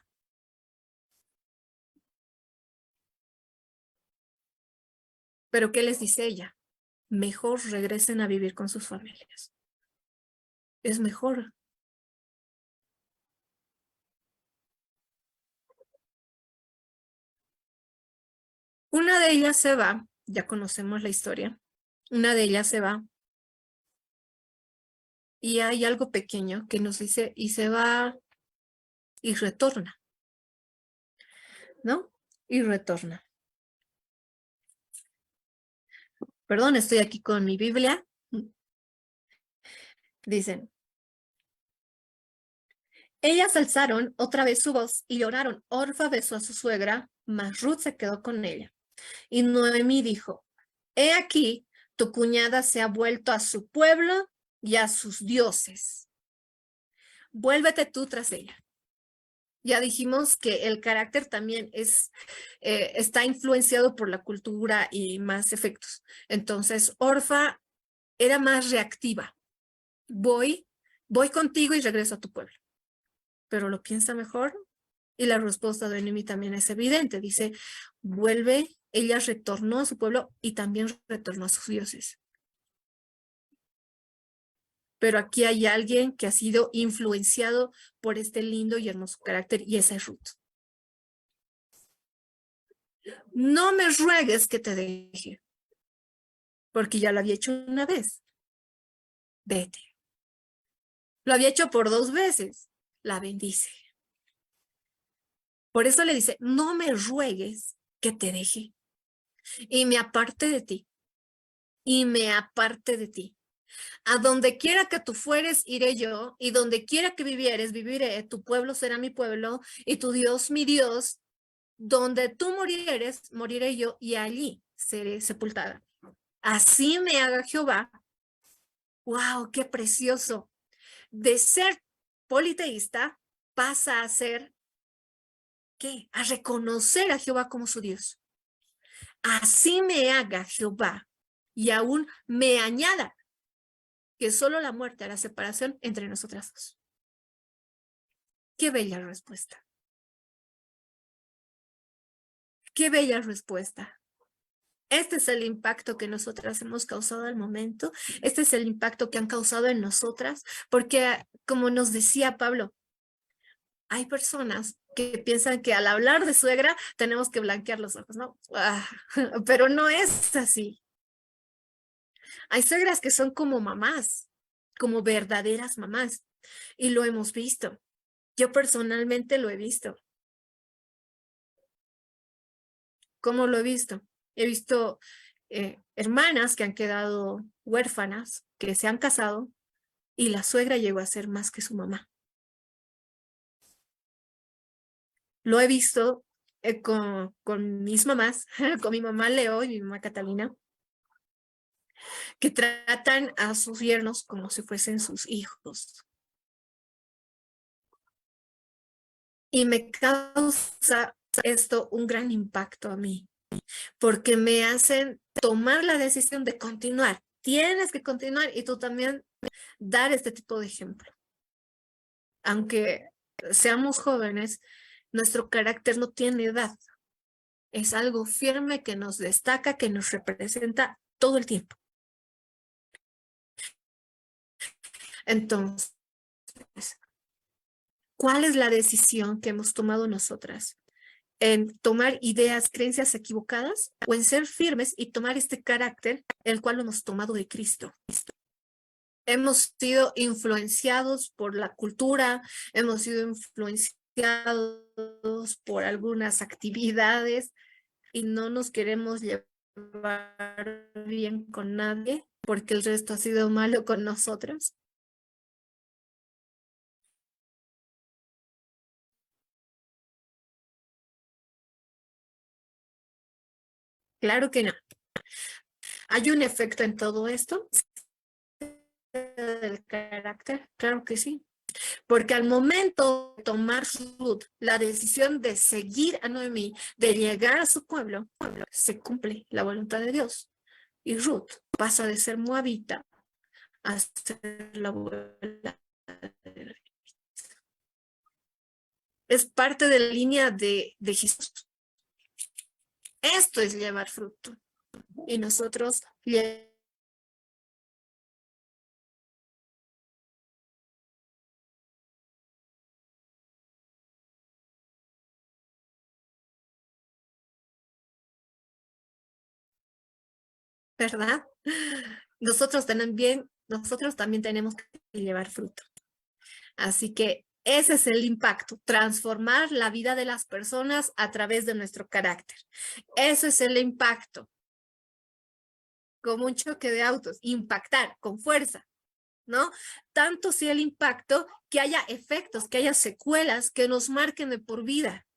Pero ¿qué les dice ella? Mejor regresen a vivir con sus familias. Es mejor. Una de ellas se va, ya conocemos la historia. Una de ellas se va. Y hay algo pequeño que nos dice, y se va y retorna, ¿no? Y retorna. Perdón, estoy aquí con mi Biblia. Dicen, ellas alzaron otra vez su voz y lloraron. Orfa besó a su suegra, mas Ruth se quedó con ella. Y Noemí dijo, he aquí, tu cuñada se ha vuelto a su pueblo y a sus dioses. Vuélvete tú tras ella. Ya dijimos que el carácter también está influenciado por la cultura y más efectos. Entonces, Orfa era más reactiva. Voy contigo y regreso a tu pueblo. Pero lo piensa mejor y la respuesta de Noemí también es evidente. Dice, vuelve, ella retornó a su pueblo y también retornó a sus dioses. Pero aquí hay alguien que ha sido influenciado por este lindo y hermoso carácter y esa es Ruth. No me ruegues que te deje, porque ya lo había hecho una vez. Vete. Lo había hecho por 2 veces. la bendice. Por eso le dice, no me ruegues que te deje y me aparte de ti, y me aparte de ti. A donde quiera que tú fueres, iré yo, y donde quiera que vivieres, viviré. Tu pueblo será mi pueblo, y tu Dios mi Dios. Donde tú murieres, moriré yo, y allí seré sepultada. Así me haga Jehová. ¡Wow! ¡Qué precioso! De ser politeísta, pasa a ser, ¿qué? A reconocer a Jehová como su Dios. Así me haga Jehová, y aún me añada que solo la muerte hará separación entre nosotras dos. Qué bella respuesta. Qué bella respuesta. Este es el impacto que nosotras hemos causado al momento. Este es el impacto que han causado en nosotras, porque como nos decía Pablo, hay personas que piensan que al hablar de suegra tenemos que blanquear los ojos, ¿no? Pero no es así. Hay suegras que son como mamás, como verdaderas mamás, y lo hemos visto. Yo personalmente lo he visto. ¿Cómo lo he visto? He visto hermanas que han quedado huérfanas, que se han casado, y la suegra llegó a ser más que su mamá. Lo he visto con mis mamás, con mi mamá Leo y mi mamá Catalina, que tratan a sus yernos como si fuesen sus hijos. Y me causa esto un gran impacto a mí, porque me hacen tomar la decisión de continuar. Tienes que continuar y tú también dar este tipo de ejemplo. Aunque seamos jóvenes, nuestro carácter no tiene edad. Es algo firme que nos destaca, que nos representa todo el tiempo. Entonces, ¿cuál es la decisión que hemos tomado nosotras? ¿En tomar ideas, creencias equivocadas o en ser firmes y tomar este carácter, el cual hemos tomado de Cristo? Hemos sido influenciados por la cultura, hemos sido influenciados por algunas actividades y no nos queremos llevar bien con nadie porque el resto ha sido malo con nosotros. Claro que no. ¿Hay un efecto en todo esto del carácter? Claro que sí. Porque al momento de tomar Ruth la decisión de seguir a Noemí, de llegar a su pueblo, se cumple la voluntad de Dios. Y Ruth pasa de ser moabita a ser la abuela de David. Es parte de la línea de Jesús. Esto es llevar fruto. Y nosotros ¿verdad? Nosotros también tenemos que llevar fruto. Así que ese es el impacto, transformar la vida de las personas a través de nuestro carácter. Eso es el impacto. Como un choque de autos, impactar con fuerza, ¿no? Tanto sea el impacto que haya efectos, que haya secuelas que nos marquen de por vida.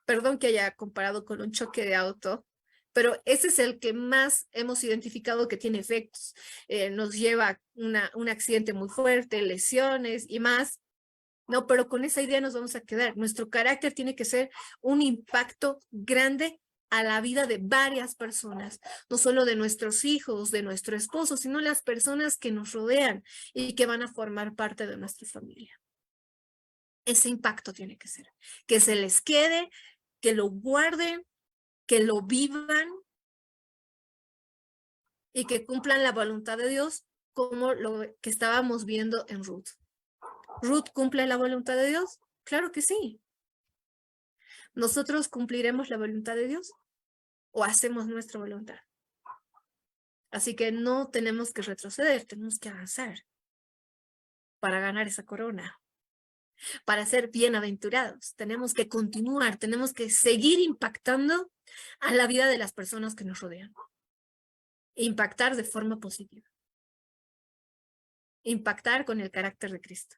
Perdón que haya comparado con un choque de auto, pero ese es el que más hemos identificado que tiene efectos. Nos lleva a un accidente muy fuerte, lesiones y más. No, pero con esa idea nos vamos a quedar. Nuestro carácter tiene que ser un impacto grande a la vida de varias personas, no solo de nuestros hijos, de nuestro esposo, sino las personas que nos rodean y que van a formar parte de nuestra familia. Ese impacto tiene que ser, que se les quede, que lo guarden, que lo vivan y que cumplan la voluntad de Dios como lo que estábamos viendo en Ruth. ¿Ruth cumple la voluntad de Dios? Claro que sí. ¿Nosotros cumpliremos la voluntad de Dios o hacemos nuestra voluntad? Así que no tenemos que retroceder, tenemos que avanzar para ganar esa corona. para ser bienaventurados. Tenemos que continuar, tenemos que seguir impactando a la vida de las personas que nos rodean. Impactar de forma positiva. Impactar con el carácter de Cristo.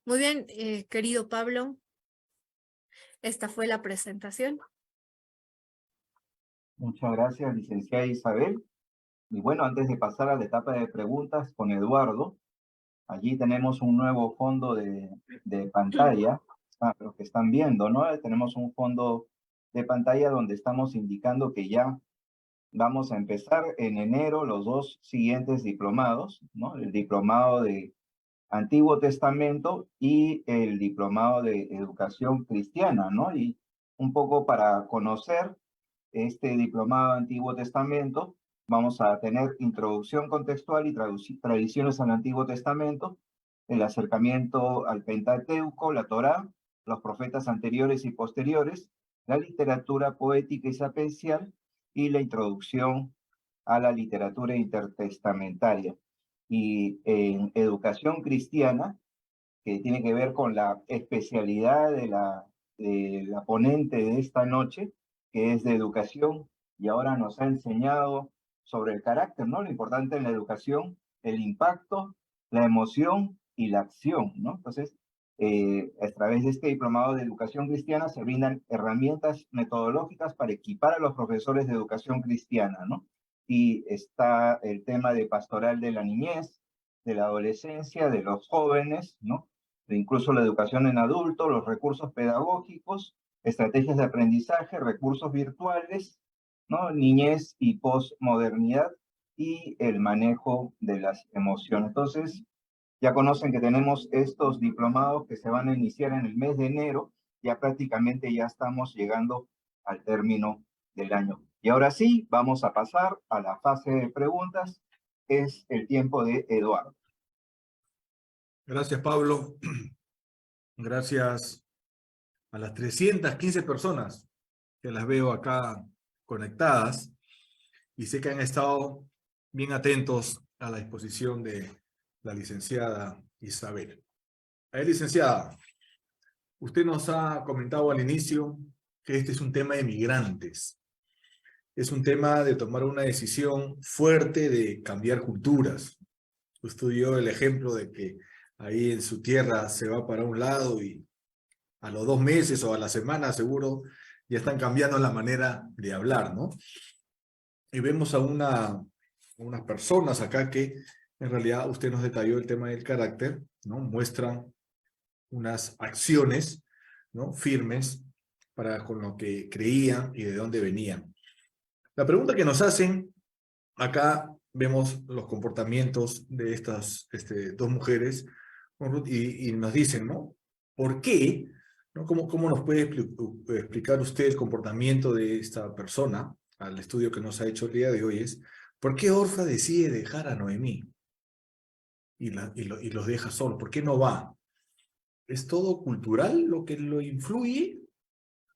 Muy bien, querido Pablo, esta fue la presentación. Muchas gracias, licenciada Isabel. Y bueno, antes de pasar a la etapa de preguntas con Eduardo, allí tenemos un nuevo fondo de pantalla, los que están viendo, ¿no? Tenemos un fondo de pantalla donde estamos indicando que ya vamos a empezar en enero los 2 siguientes diplomados, ¿no? El diplomado de Antiguo Testamento y el diplomado de Educación Cristiana, ¿no? Y un poco para conocer este diplomado de Antiguo Testamento, vamos a tener introducción contextual y tradiciones al Antiguo Testamento, el acercamiento al Pentateuco, la Torá, los profetas anteriores y posteriores, la literatura poética y sapiencial y la introducción a la literatura intertestamentaria. Y en educación cristiana, que tiene que ver con la especialidad de la ponente de esta noche, que es de educación, y ahora nos ha enseñado sobre el carácter, ¿no? Lo importante en la educación, el impacto, la emoción y la acción, ¿no? Entonces, a través de este diplomado de educación cristiana se brindan herramientas metodológicas para equipar a los profesores de educación cristiana, ¿no? Y está el tema de pastoral de la niñez, de la adolescencia, de los jóvenes, ¿no? De incluso la educación en adultos, los recursos pedagógicos, estrategias de aprendizaje, recursos virtuales, ¿no? Niñez y posmodernidad y el manejo de las emociones. Entonces, ya conocen que tenemos estos diplomados que se van a iniciar en el mes de enero, ya prácticamente ya estamos llegando al término del año. Y ahora sí, vamos a pasar a la fase de preguntas, es el tiempo de Eduardo. Gracias, Pablo. Gracias a las 315 personas que las veo acá conectadas y sé que han estado bien atentos a la exposición de la licenciada Isabel. Licenciada, usted nos ha comentado al inicio que este es un tema de migrantes. Es un tema de tomar una decisión fuerte de cambiar culturas. Usted dio el ejemplo de que ahí en su tierra se va para un lado y a los 2 meses o a la semana seguro ya están cambiando la manera de hablar, ¿no? Y vemos a unas personas acá que en realidad usted nos detalló el tema del carácter, ¿no? Muestran unas acciones, ¿no? Firmes para con lo que creían y de dónde venían. La pregunta que nos hacen, acá vemos los comportamientos de estas 2 mujeres y nos dicen, ¿no? ¿Por qué? ¿No? ¿Cómo nos puede explicar usted el comportamiento de esta persona al estudio que nos ha hecho el día de hoy? Es, ¿por qué Orfa decide dejar a Noemí y los deja solos? ¿Por qué no va? ¿Es todo cultural lo que lo influye?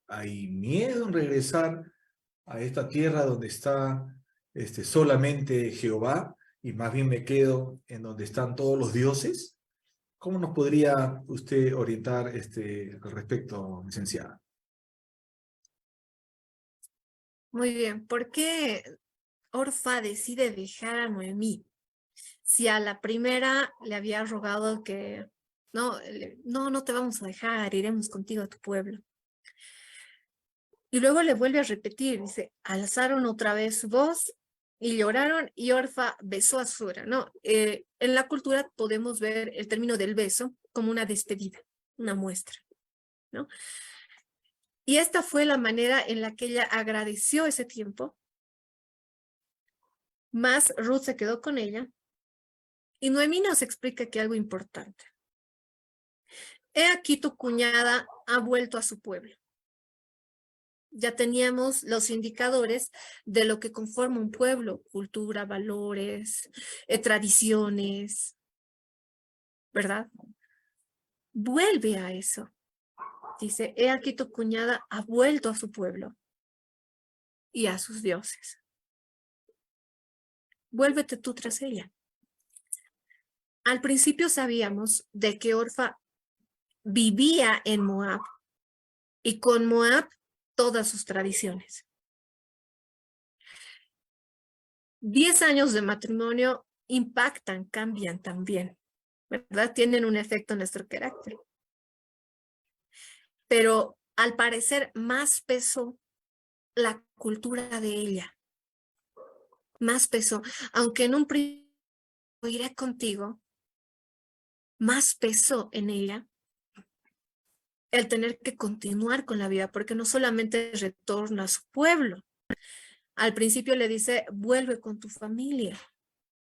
¿Hay miedo en regresar a esta tierra donde está solamente Jehová y más bien me quedo en donde están todos los dioses? ¿Cómo nos podría usted orientar al respecto, licenciada? Muy bien, ¿por qué Orfa decide dejar a Noemí? Si a la primera le había rogado que no te vamos a dejar, iremos contigo a tu pueblo. Y luego le vuelve a repetir, dice, alzaron otra vez su voz y lloraron y Orfa besó a su suegra, ¿no? En la cultura podemos ver el término del beso como una despedida, una muestra, ¿no? Y esta fue la manera en la que ella agradeció ese tiempo. Más Ruth se quedó con ella. Y Noemí nos explica que algo importante. He aquí tu cuñada ha vuelto a su pueblo. Ya teníamos los indicadores de lo que conforma un pueblo, cultura, valores, tradiciones, ¿verdad? Vuelve a eso. Dice, he aquí tu cuñada ha vuelto a su pueblo y a sus dioses. Vuélvete tú tras ella. Al principio sabíamos de que Orfa vivía en Moab y con Moab todas sus tradiciones. 10 años de matrimonio impactan, cambian también, ¿verdad? Tienen un efecto en nuestro carácter. Pero al parecer más pesó la cultura de ella, más pesó, aunque en un principio iré contigo, más pesó en ella el tener que continuar con la vida, porque no solamente retorna a su pueblo. Al principio le dice, vuelve con tu familia,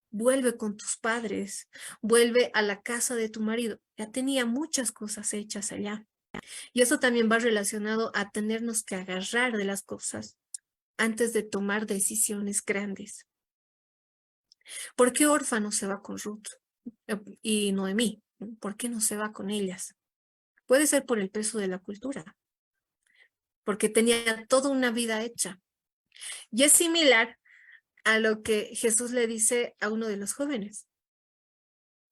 vuelve con tus padres, vuelve a la casa de tu marido. Ya tenía muchas cosas hechas allá. Y eso también va relacionado a tenernos que agarrar de las cosas antes de tomar decisiones grandes. ¿Por qué Orfa no se va con Ruth y Noemí? ¿Por qué no se va con ellas? Puede ser por el peso de la cultura, porque tenía toda una vida hecha. Y es similar a lo que Jesús le dice a uno de los jóvenes.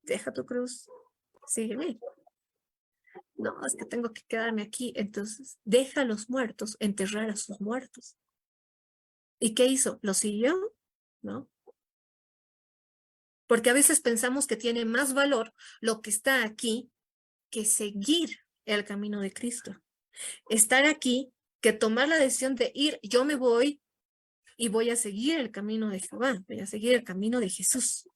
Deja tu cruz, sígueme. No, es que tengo que quedarme aquí. Entonces, deja a los muertos enterrar a sus muertos. ¿Y qué hizo? ¿Lo siguió? ¿No? Porque a veces pensamos que tiene más valor lo que está aquí que seguir el camino de Cristo. Estar aquí que tomar la decisión de ir, yo me voy y voy a seguir el camino de Jehová, voy a seguir el camino de Jesús.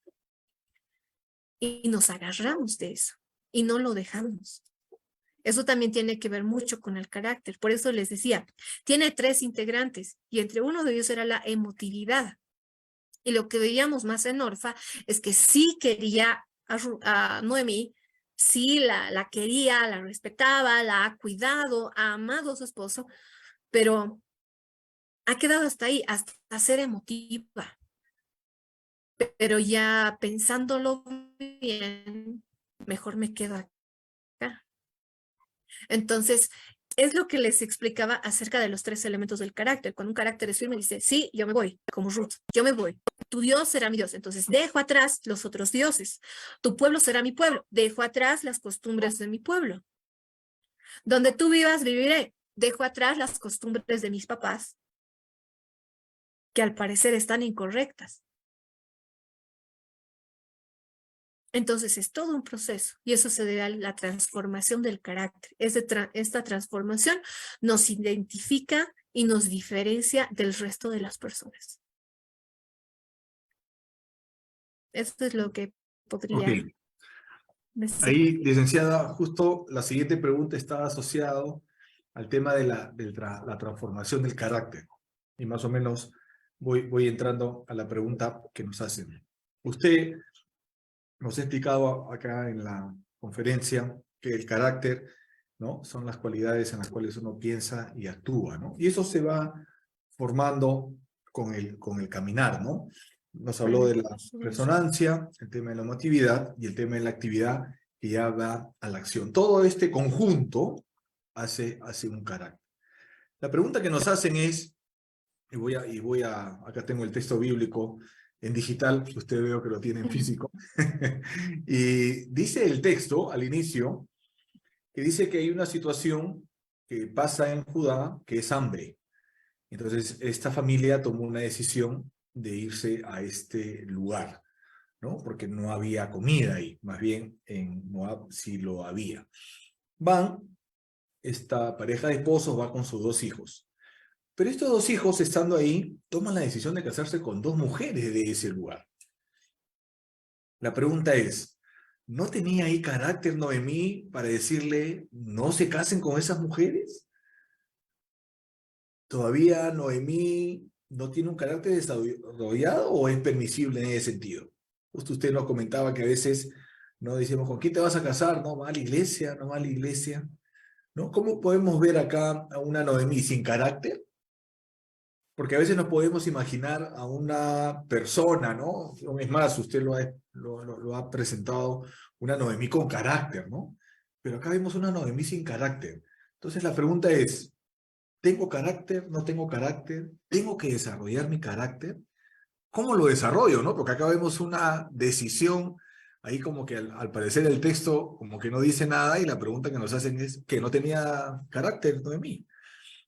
Y nos agarramos de eso y no lo dejamos. Eso también tiene que ver mucho con el carácter. Por eso les decía, tiene 3 integrantes y entre uno de ellos era la emotividad. Y lo que veíamos más en Orfa es que sí quería a Noemí, sí la quería, la respetaba, la ha cuidado, ha amado a su esposo, pero ha quedado hasta ahí, hasta ser emotiva. Pero ya pensándolo bien, mejor me quedo acá. Entonces, es lo que les explicaba acerca de los 3 elementos del carácter. Cuando un carácter es firme, dice, sí, yo me voy, como Ruth, yo me voy. Tu Dios será mi Dios, entonces dejo atrás los otros dioses. Tu pueblo será mi pueblo, dejo atrás las costumbres de mi pueblo. Donde tú vivas, viviré. Dejo atrás las costumbres de mis papás, que al parecer están incorrectas. Entonces es todo un proceso y eso se debe a la transformación del carácter. Esta transformación nos identifica y nos diferencia del resto de las personas. Esto es lo que podría decir. Ahí, licenciada, justo la siguiente pregunta está asociado al tema de la transformación del carácter. Y más o menos voy entrando a la pregunta que nos hacen. Usted nos ha explicado acá en la conferencia que el carácter, ¿no?, son las cualidades en las cuales uno piensa y actúa, ¿no? Y eso se va formando con el caminar, ¿no? Nos habló de la resonancia, el tema de la emotividad y el tema de la actividad que ya va a la acción. Todo este conjunto hace un carácter. La pregunta que nos hacen es, acá tengo el texto bíblico en digital, usted veo que lo tiene en físico, y dice el texto al inicio, que dice que hay una situación que pasa en Judá, que es hambre. Entonces, esta familia tomó una decisión de irse a este lugar, ¿no? Porque no había comida ahí, más bien en Moab sí lo había. Esta pareja de esposos va con sus 2 hijos. Pero estos 2 hijos, estando ahí, toman la decisión de casarse con 2 mujeres de ese lugar. La pregunta es, ¿no tenía ahí carácter Noemí para decirle, no se casen con esas mujeres? ¿Todavía Noemí no tiene un carácter desarrollado o es permisible en ese sentido? Justo usted nos comentaba que a veces no decimos, ¿con quién te vas a casar? No, va a la iglesia, no va a la iglesia, ¿no? ¿Cómo podemos ver acá a una Noemí sin carácter? Porque a veces nos podemos imaginar a una persona, ¿no? Es más, usted lo ha presentado, una Noemí con carácter, ¿no? Pero acá vemos una Noemí sin carácter. Entonces la pregunta es, ¿tengo carácter? ¿No tengo carácter? ¿Tengo que desarrollar mi carácter? ¿Cómo lo desarrollo, no? Porque acá vemos una decisión ahí como que al parecer el texto como que no dice nada y la pregunta que nos hacen es que no tenía carácter Noemí.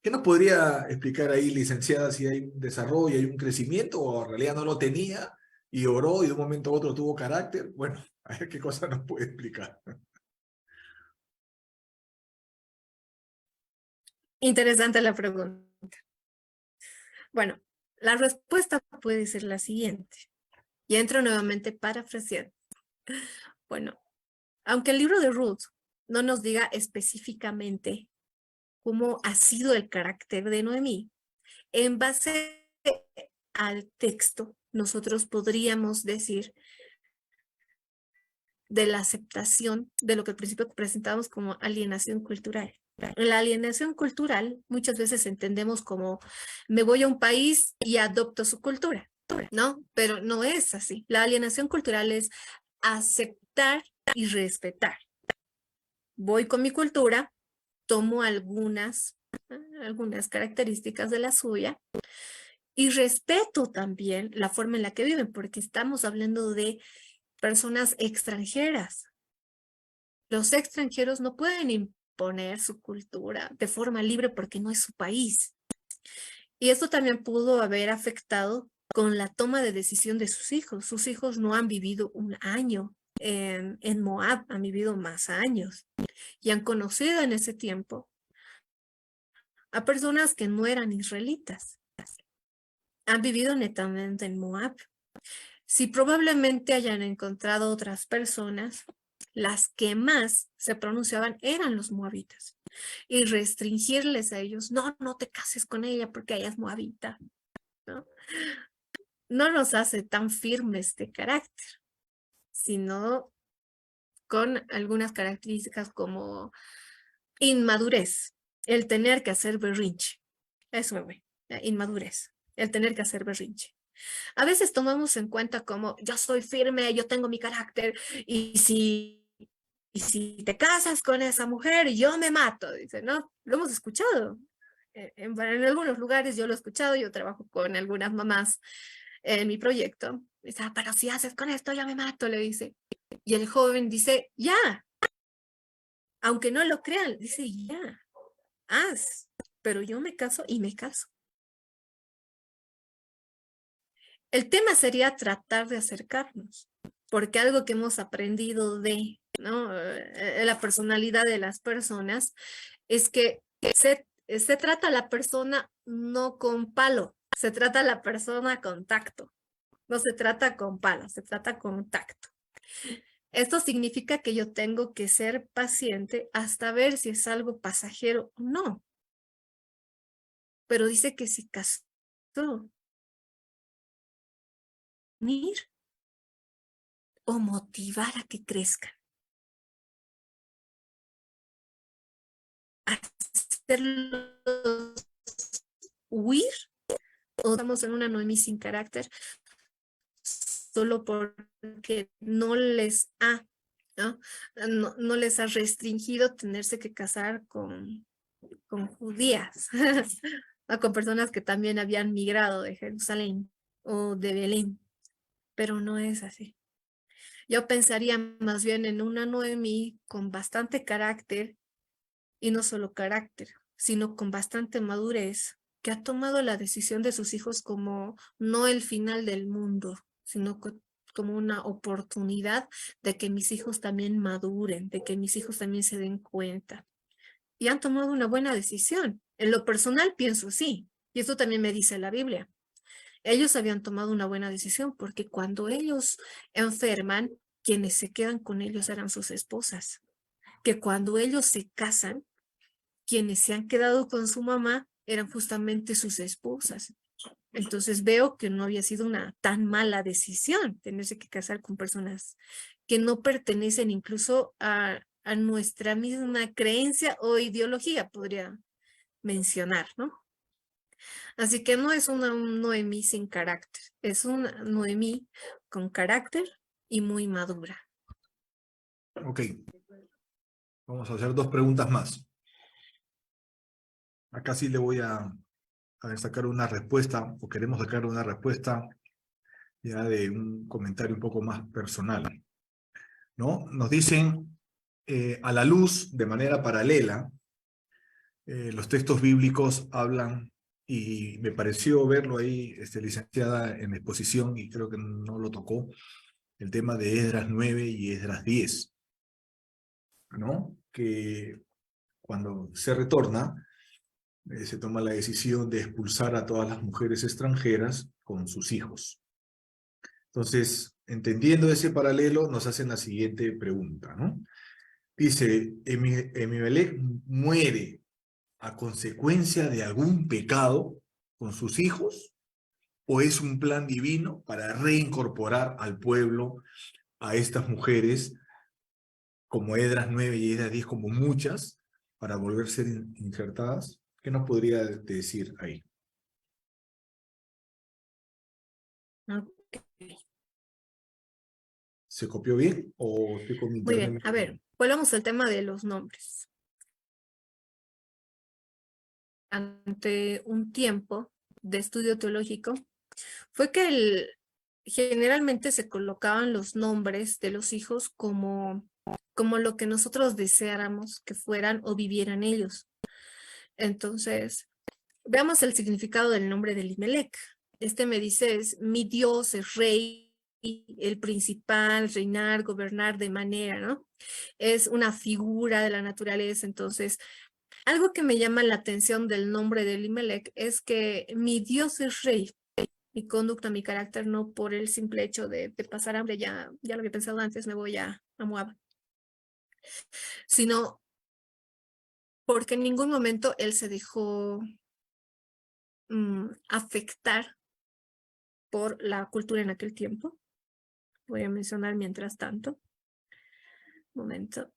¿Qué nos podría explicar ahí, licenciada, si hay un desarrollo, hay un crecimiento o en realidad no lo tenía y oró y de un momento a otro tuvo carácter? Bueno, a ver qué cosa nos puede explicar. Interesante la pregunta. Bueno, la respuesta puede ser la siguiente. Y entro nuevamente parafraseando. Bueno, aunque el libro de Ruth no nos diga específicamente cómo ha sido el carácter de Noemí, en base al texto, nosotros podríamos decir de la aceptación de lo que al principio presentamos como alienación cultural. La alienación cultural muchas veces entendemos como me voy a un país y adopto su cultura, ¿no? Pero no es así. La alienación cultural es aceptar y respetar. Voy con mi cultura, tomo algunas características de la suya y respeto también la forma en la que viven, porque estamos hablando de personas extranjeras. Los extranjeros no pueden imponer su cultura de forma libre porque no es su país. Y esto también pudo haber afectado con la toma de decisión de sus hijos. Sus hijos no han vivido un año en Moab, han vivido más años y han conocido en ese tiempo a personas que no eran israelitas. Han vivido netamente en Moab. Si probablemente hayan encontrado otras personas, las que más se pronunciaban eran los moabitas. Y restringirles a ellos, no, no te cases con ella porque ella es moabita, ¿no? No nos hace tan firmes de carácter, sino con algunas características como inmadurez, el tener que hacer berrinche. Eso, inmadurez, el tener que hacer berrinche. A veces tomamos en cuenta como yo soy firme, yo tengo mi carácter y si te casas con esa mujer, yo me mato. Dice, no, lo hemos escuchado. En algunos lugares yo lo he escuchado, yo trabajo con algunas mamás en mi proyecto. Dice, pero si haces con esto, yo me mato, le dice. Y el joven dice, ya, aunque no lo crean, dice, ya, haz, pero yo me caso y me caso. El tema sería tratar de acercarnos, porque algo que hemos aprendido de, ¿no? La personalidad de las personas es que se trata a la persona no con palo, se trata a la persona con tacto. No se trata con palo, se trata con tacto. Esto significa que yo tengo que ser paciente hasta ver si es algo pasajero o no. Pero dice que se casó. Unir o motivar a que crezcan. Hacerlos huir o estamos en una Noemí sin carácter solo porque no les ha, ¿no? No les ha restringido tenerse que casar con judías, o con personas que también habían migrado de Jerusalén o de Belén, pero no es así. Yo pensaría más bien en una Noemí con bastante carácter, y no solo carácter, sino con bastante madurez, que ha tomado la decisión de sus hijos como no el final del mundo, sino como una oportunidad de que mis hijos también maduren, de que mis hijos también se den cuenta. Y han tomado una buena decisión. En lo personal pienso sí, y esto también me dice la Biblia. Ellos habían tomado una buena decisión porque cuando ellos enferman, quienes se quedan con ellos eran sus esposas. Que cuando ellos se casan, quienes se han quedado con su mamá eran justamente sus esposas. Entonces veo que no había sido una tan mala decisión tenerse que casar con personas que no pertenecen incluso a nuestra misma creencia o ideología, podría mencionar, ¿no? Así que no es una Noemí sin carácter, es una Noemí con carácter y muy madura. Ok, vamos a hacer dos preguntas más. Acá sí le voy a sacar una respuesta, o queremos sacar una respuesta ya de un comentario un poco más personal. ¿no? Nos dicen a la luz, de manera paralela, los textos bíblicos hablan, y me pareció verlo ahí, licenciada, en la exposición, y creo que no lo tocó, el tema de Esdras 9 y Esdras 10, ¿no? Que cuando se retorna, se toma la decisión de expulsar a todas las mujeres extranjeras con sus hijos. Entonces, entendiendo ese paralelo, nos hacen la siguiente pregunta, ¿no? Dice, Emimelec muere a consecuencia de algún pecado con sus hijos, o es un plan divino para reincorporar al pueblo a estas mujeres, como Esdras 9 y Esdras 10, como muchas, para volver a ser injertadas. ¿Qué nos podría decir ahí? Ok. ¿Se copió bien o estoy con mi Muy internet? bien, a ver, volvamos al tema de los nombres. Ante un tiempo de estudio teológico, fue que generalmente se colocaban los nombres de los hijos como lo que nosotros deseáramos que fueran o vivieran ellos. Entonces, veamos el significado del nombre de Elimelec. Me dice, es mi Dios, es rey, el principal, reinar, gobernar de manera, ¿no? Es una figura de la naturaleza. Entonces, algo que me llama la atención del nombre de Elimelec es que mi Dios es rey. Mi conducta, mi carácter, no por el simple hecho de pasar hambre, ya lo había pensado antes, me voy a Moab, sino porque en ningún momento él se dejó afectar por la cultura en aquel tiempo. Voy a mencionar mientras tanto. Momento.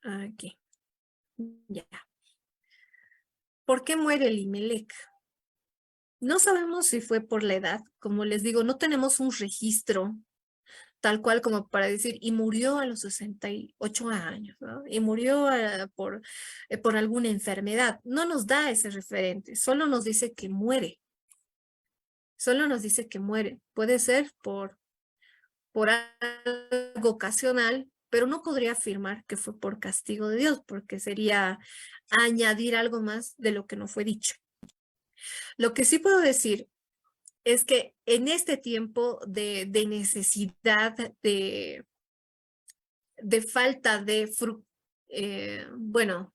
Aquí. Ya. ¿Por qué muere Elimelec? No sabemos si fue por la edad. Como les digo, no tenemos un registro tal cual como para decir, y murió a los 68 años, ¿no? Y murió por alguna enfermedad. No nos da ese referente, solo nos dice que muere. Solo nos dice que muere. Puede ser por algo ocasional, pero no podría afirmar que fue por castigo de Dios, porque sería añadir algo más de lo que no fue dicho. Lo que sí puedo decir es que en este tiempo de necesidad, de falta de bueno,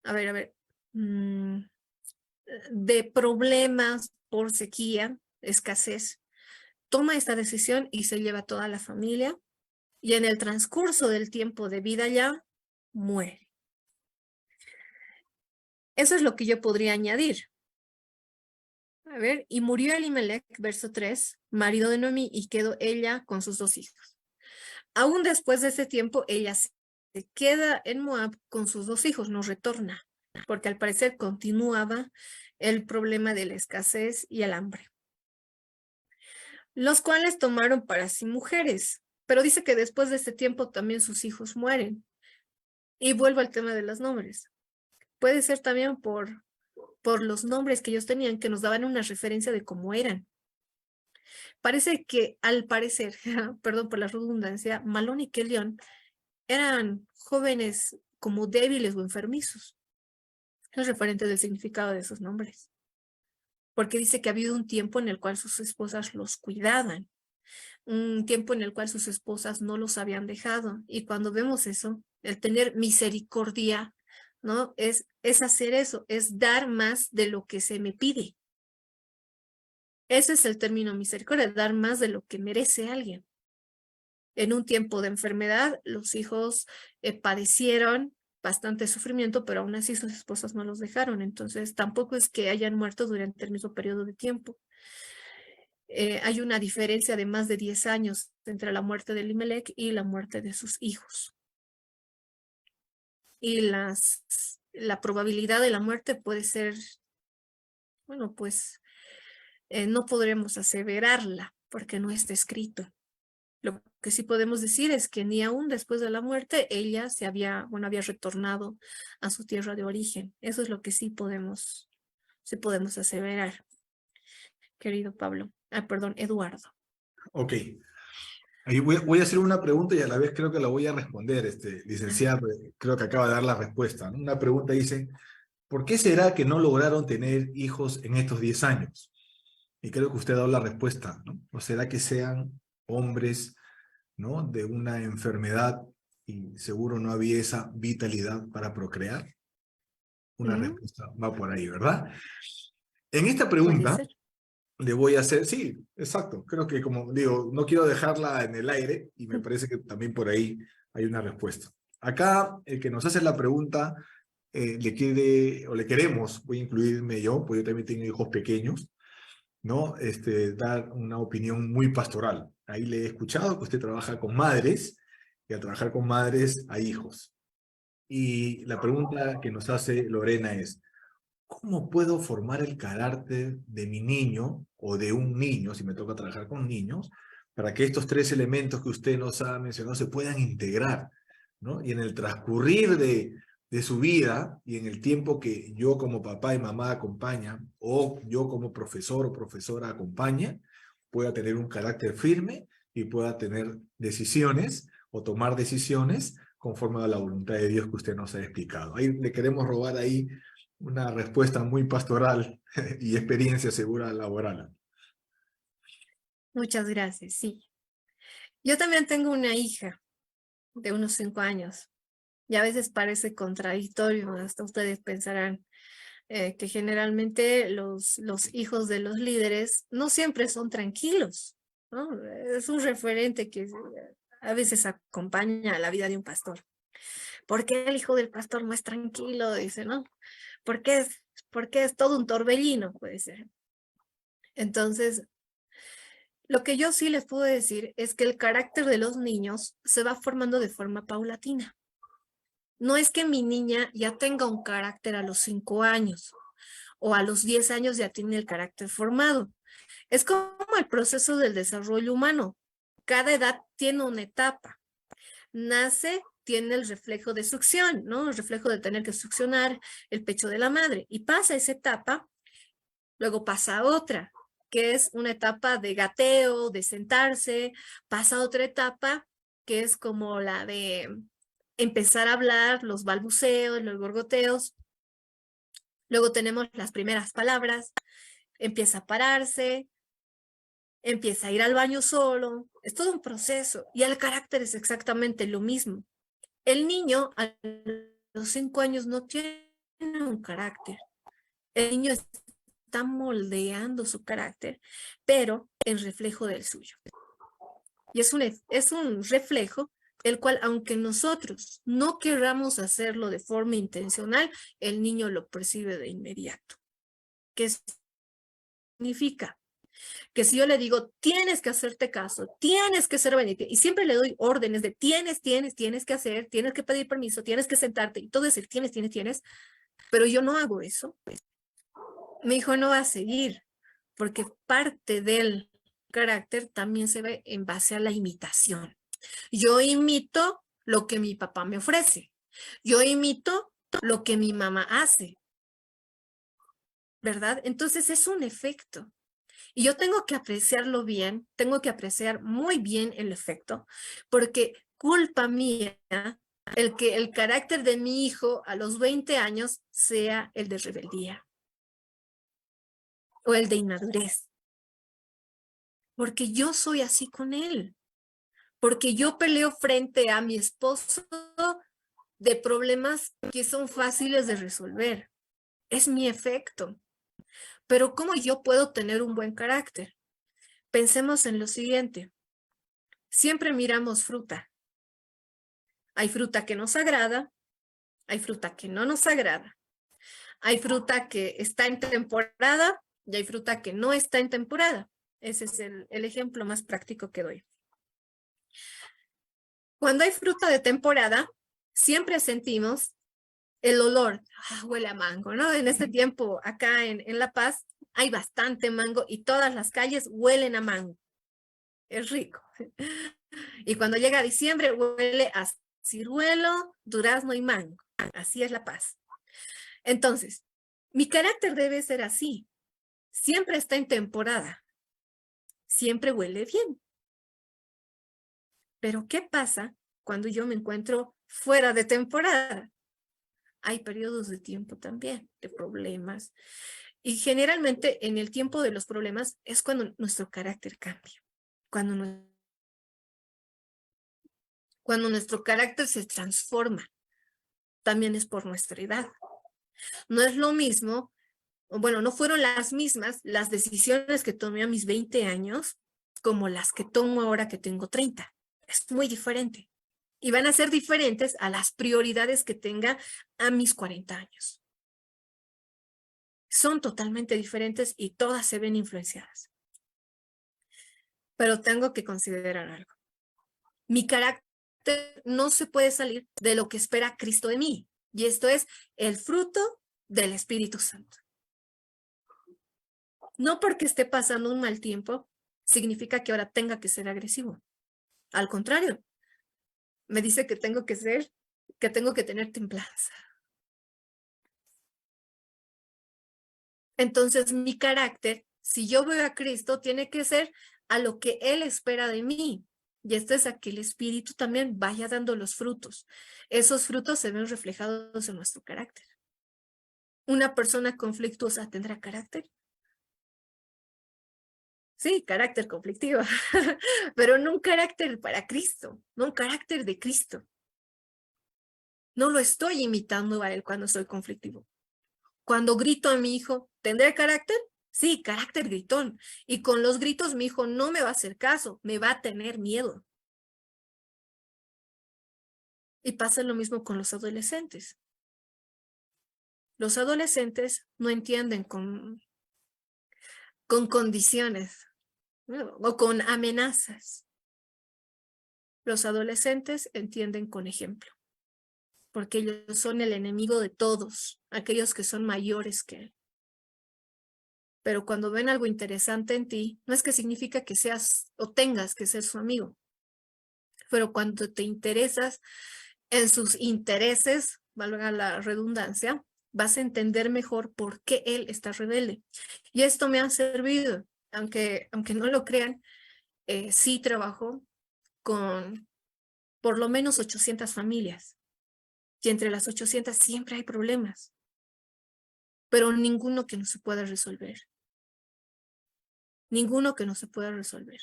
a ver, de problemas por sequía, escasez, toma esta decisión y se lleva a toda la familia, y en el transcurso del tiempo de vida ya muere. Eso es lo que yo podría añadir. A ver, y murió Elimelec, verso 3, marido de Noemí, y quedó ella con sus 2 hijos. Aún después de ese tiempo, ella se queda en Moab con sus 2 hijos, no retorna, porque al parecer continuaba el problema de la escasez y el hambre, los cuales tomaron para sí mujeres, pero dice que después de este tiempo también sus hijos mueren. Y vuelvo al tema de los nombres. Puede ser también por los nombres que ellos tenían, que nos daban una referencia de cómo eran. Parece que, al parecer, perdón por la redundancia, Malón y Kelión eran jóvenes como débiles o enfermizos. Es referente del significado de esos nombres. Porque dice que ha habido un tiempo en el cual sus esposas los cuidaban, un tiempo en el cual sus esposas no los habían dejado. Y cuando vemos eso, el tener misericordia, ¿no? Es hacer eso, es dar más de lo que se me pide. Ese es el término misericordia, dar más de lo que merece alguien. En un tiempo de enfermedad, los hijos padecieron bastante sufrimiento, pero aún así sus esposas no los dejaron. Entonces, tampoco es que hayan muerto durante el mismo periodo de tiempo. Hay una diferencia de más de 10 años entre la muerte de Elimelec y la muerte de sus hijos. Y la probabilidad de la muerte puede ser, bueno, pues no podremos aseverarla porque no está escrito. Lo que sí podemos decir es que ni aún después de la muerte ella había retornado a su tierra de origen. Eso es lo que sí podemos aseverar, querido Pablo. Perdón, Eduardo. Ok. Ahí voy a hacer una pregunta y a la vez creo que la voy a responder, licenciado. Creo que acaba de dar la respuesta, ¿no? Una pregunta dice, ¿por qué será que no lograron tener hijos en estos 10 años? Y creo que usted ha dado la respuesta, ¿no? ¿O será que sean hombres, ¿no? De una enfermedad y seguro no había esa vitalidad para procrear? Una Mm, respuesta va por ahí, ¿verdad? En esta puede pregunta ser. le voy a hacer, sí, exacto, creo que como digo, no quiero dejarla en el aire y me parece que también por ahí hay una respuesta. Acá el que nos hace la pregunta le quiere, o le queremos, voy a incluirme yo, pues yo también tengo hijos pequeños, ¿no? Dar una opinión muy pastoral. Ahí le he escuchado que usted trabaja con madres y al trabajar con madres hay hijos. Y la pregunta que nos hace Lorena es, ¿cómo puedo formar el carácter de mi niño o de un niño, si me toca trabajar con niños, para que estos tres elementos que usted nos ha mencionado se puedan integrar, ¿no? Y en el transcurrir de su vida y en el tiempo que yo como papá y mamá acompaña, o yo como profesor o profesora acompaña, pueda tener un carácter firme y pueda tener decisiones o tomar decisiones conforme a la voluntad de Dios que usted nos ha explicado. Ahí le queremos robar ahí una respuesta muy pastoral y experiencia segura laboral. Muchas gracias, sí. Yo también tengo una hija de unos 5 años y a veces parece contradictorio, hasta ustedes pensarán que generalmente los hijos de los líderes no siempre son tranquilos, ¿no? Es un referente que a veces acompaña a la vida de un pastor. ¿Por qué el hijo del pastor no es tranquilo? Dice, ¿no? ¿Por qué es todo un torbellino? Puede ser. Entonces, lo que yo sí les puedo decir es que el carácter de los niños se va formando de forma paulatina. No es que mi niña ya tenga un carácter a los 5 años o a los 10 años ya tiene el carácter formado. Es como el proceso del desarrollo humano. Cada edad tiene una etapa. Nace, tiene el reflejo de succión, ¿no? El reflejo de tener que succionar el pecho de la madre. Y pasa esa etapa, luego pasa otra, que es una etapa de gateo, de sentarse. Pasa otra etapa, que es como la de empezar a hablar, los balbuceos, los gorgoteos. Luego tenemos las primeras palabras, empieza a pararse, empieza a ir al baño solo, es todo un proceso y el carácter es exactamente lo mismo. El niño a los 5 años no tiene un carácter, el niño está moldeando su carácter, pero en reflejo del suyo. Y es un reflejo el cual, aunque nosotros no queramos hacerlo de forma intencional, el niño lo percibe de inmediato. ¿Qué significa? Que si yo le digo, tienes que hacerte caso, tienes que ser obediente, y siempre le doy órdenes de tienes que hacer, tienes que pedir permiso, tienes que sentarte, y todo es el tienes, pero yo no hago eso, mi hijo no va a seguir, porque parte del carácter también se ve en base a la imitación. Yo imito lo que mi papá me ofrece, yo imito lo que mi mamá hace, ¿verdad? Entonces es un efecto. Y yo tengo que apreciarlo bien, tengo que apreciar muy bien el efecto, porque culpa mía el que el carácter de mi hijo a los 20 años sea el de rebeldía o el de inmadurez, porque yo soy así con él, porque yo peleo frente a mi esposo de problemas que son fáciles de resolver. Es mi efecto. Pero ¿cómo yo puedo tener un buen carácter? Pensemos en lo siguiente. Siempre miramos fruta. Hay fruta que nos agrada, hay fruta que no nos agrada. Hay fruta que está en temporada y hay fruta que no está en temporada. Ese es el ejemplo más práctico que doy. Cuando hay fruta de temporada, siempre sentimos el olor, huele a mango, ¿no? En este tiempo, acá en La Paz, hay bastante mango y todas las calles huelen a mango. Es rico. Y cuando llega diciembre, huele a ciruelo, durazno y mango. Así es La Paz. Entonces, mi carácter debe ser así. Siempre está en temporada. Siempre huele bien. Pero ¿qué pasa cuando yo me encuentro fuera de temporada? Hay periodos de tiempo también, de problemas. Y generalmente en el tiempo de los problemas es cuando nuestro carácter cambia. Cuando nuestro carácter se transforma, también es por nuestra edad. No es lo mismo, bueno, no fueron las mismas las decisiones que tomé a mis 20 años como las que tomo ahora que tengo 30. Es muy diferente. Y van a ser diferentes a las prioridades que tenga a mis 40 años. Son totalmente diferentes y todas se ven influenciadas. Pero tengo que considerar algo. Mi carácter no se puede salir de lo que espera Cristo de mí. Y esto es el fruto del Espíritu Santo. No porque esté pasando un mal tiempo, significa que ahora tenga que ser agresivo. Al contrario, me dice que tengo que tener templanza. Entonces, mi carácter, si yo veo a Cristo, tiene que ser a lo que Él espera de mí. Y esto es a que el Espíritu también vaya dando los frutos. Esos frutos se ven reflejados en nuestro carácter. ¿Una persona conflictuosa tendrá carácter? Sí, carácter conflictivo, pero no un carácter para Cristo, no un carácter de Cristo. No lo estoy imitando a Él cuando soy conflictivo. Cuando grito a mi hijo, ¿tendré carácter? Sí, carácter gritón. Y con los gritos mi hijo no me va a hacer caso, me va a tener miedo. Y pasa lo mismo con los adolescentes. Los adolescentes no entienden con condiciones, ¿no? O con amenazas. Los adolescentes entienden con ejemplo, porque ellos son el enemigo de todos, aquellos que son mayores que él. Pero cuando ven algo interesante en ti, no es que significa que seas o tengas que ser su amigo, pero cuando te interesas en sus intereses, valga la redundancia, vas a entender mejor por qué él está rebelde. Y esto me ha servido, aunque no lo crean, sí trabajo con por lo menos 800 familias. Y entre las 800 siempre hay problemas, pero ninguno que no se pueda resolver. Ninguno que no se pueda resolver.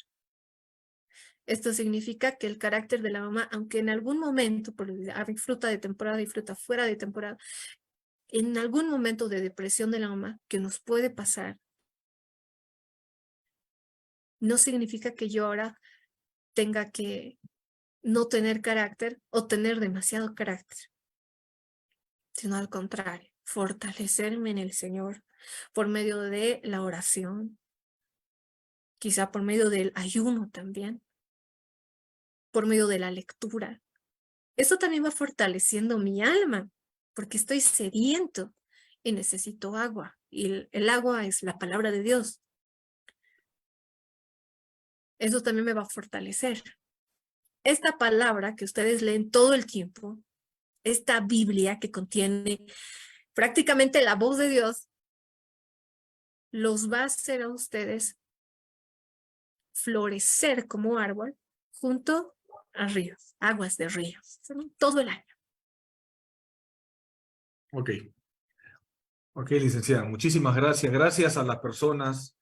Esto significa que el carácter de la mamá, aunque en algún momento, por hay fruta de temporada y fruta fuera de temporada, en algún momento de depresión de la mamá que nos puede pasar, no significa que yo ahora tenga que no tener carácter o tener demasiado carácter, sino al contrario, fortalecerme en el Señor por medio de la oración, quizá por medio del ayuno también, por medio de la lectura. Eso también va fortaleciendo mi alma, porque estoy sediento y necesito agua. Y el agua es la palabra de Dios. Eso también me va a fortalecer. Esta palabra que ustedes leen todo el tiempo, esta Biblia que contiene prácticamente la voz de Dios, los va a hacer a ustedes florecer como árbol junto a ríos, aguas de ríos, todo el año. Ok. Ok, licenciada. Muchísimas gracias. Gracias a las personas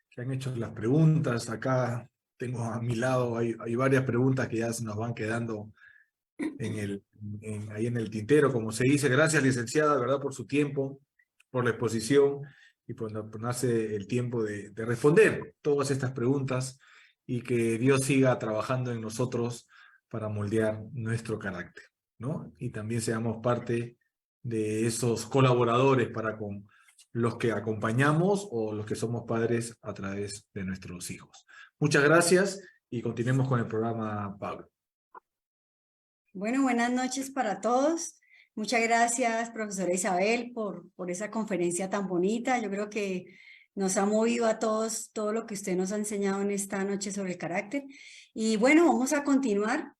que han hecho las preguntas. Acá tengo a mi lado, hay varias preguntas que ya se nos van quedando ahí en el tintero, como se dice. Gracias, licenciada, ¿verdad? Por su tiempo, por la exposición y por darse el tiempo de responder todas estas preguntas y que Dios siga trabajando en nosotros para moldear nuestro carácter, ¿no? Y también seamos parte de esos colaboradores para con los que acompañamos o los que somos padres a través de nuestros hijos. Muchas gracias y continuemos con el programa, Pablo. Bueno, buenas noches para todos. Muchas gracias, profesora Isabel, por esa conferencia tan bonita. Yo creo que nos ha movido a todos todo lo que usted nos ha enseñado en esta noche sobre el carácter. Y bueno, vamos a continuar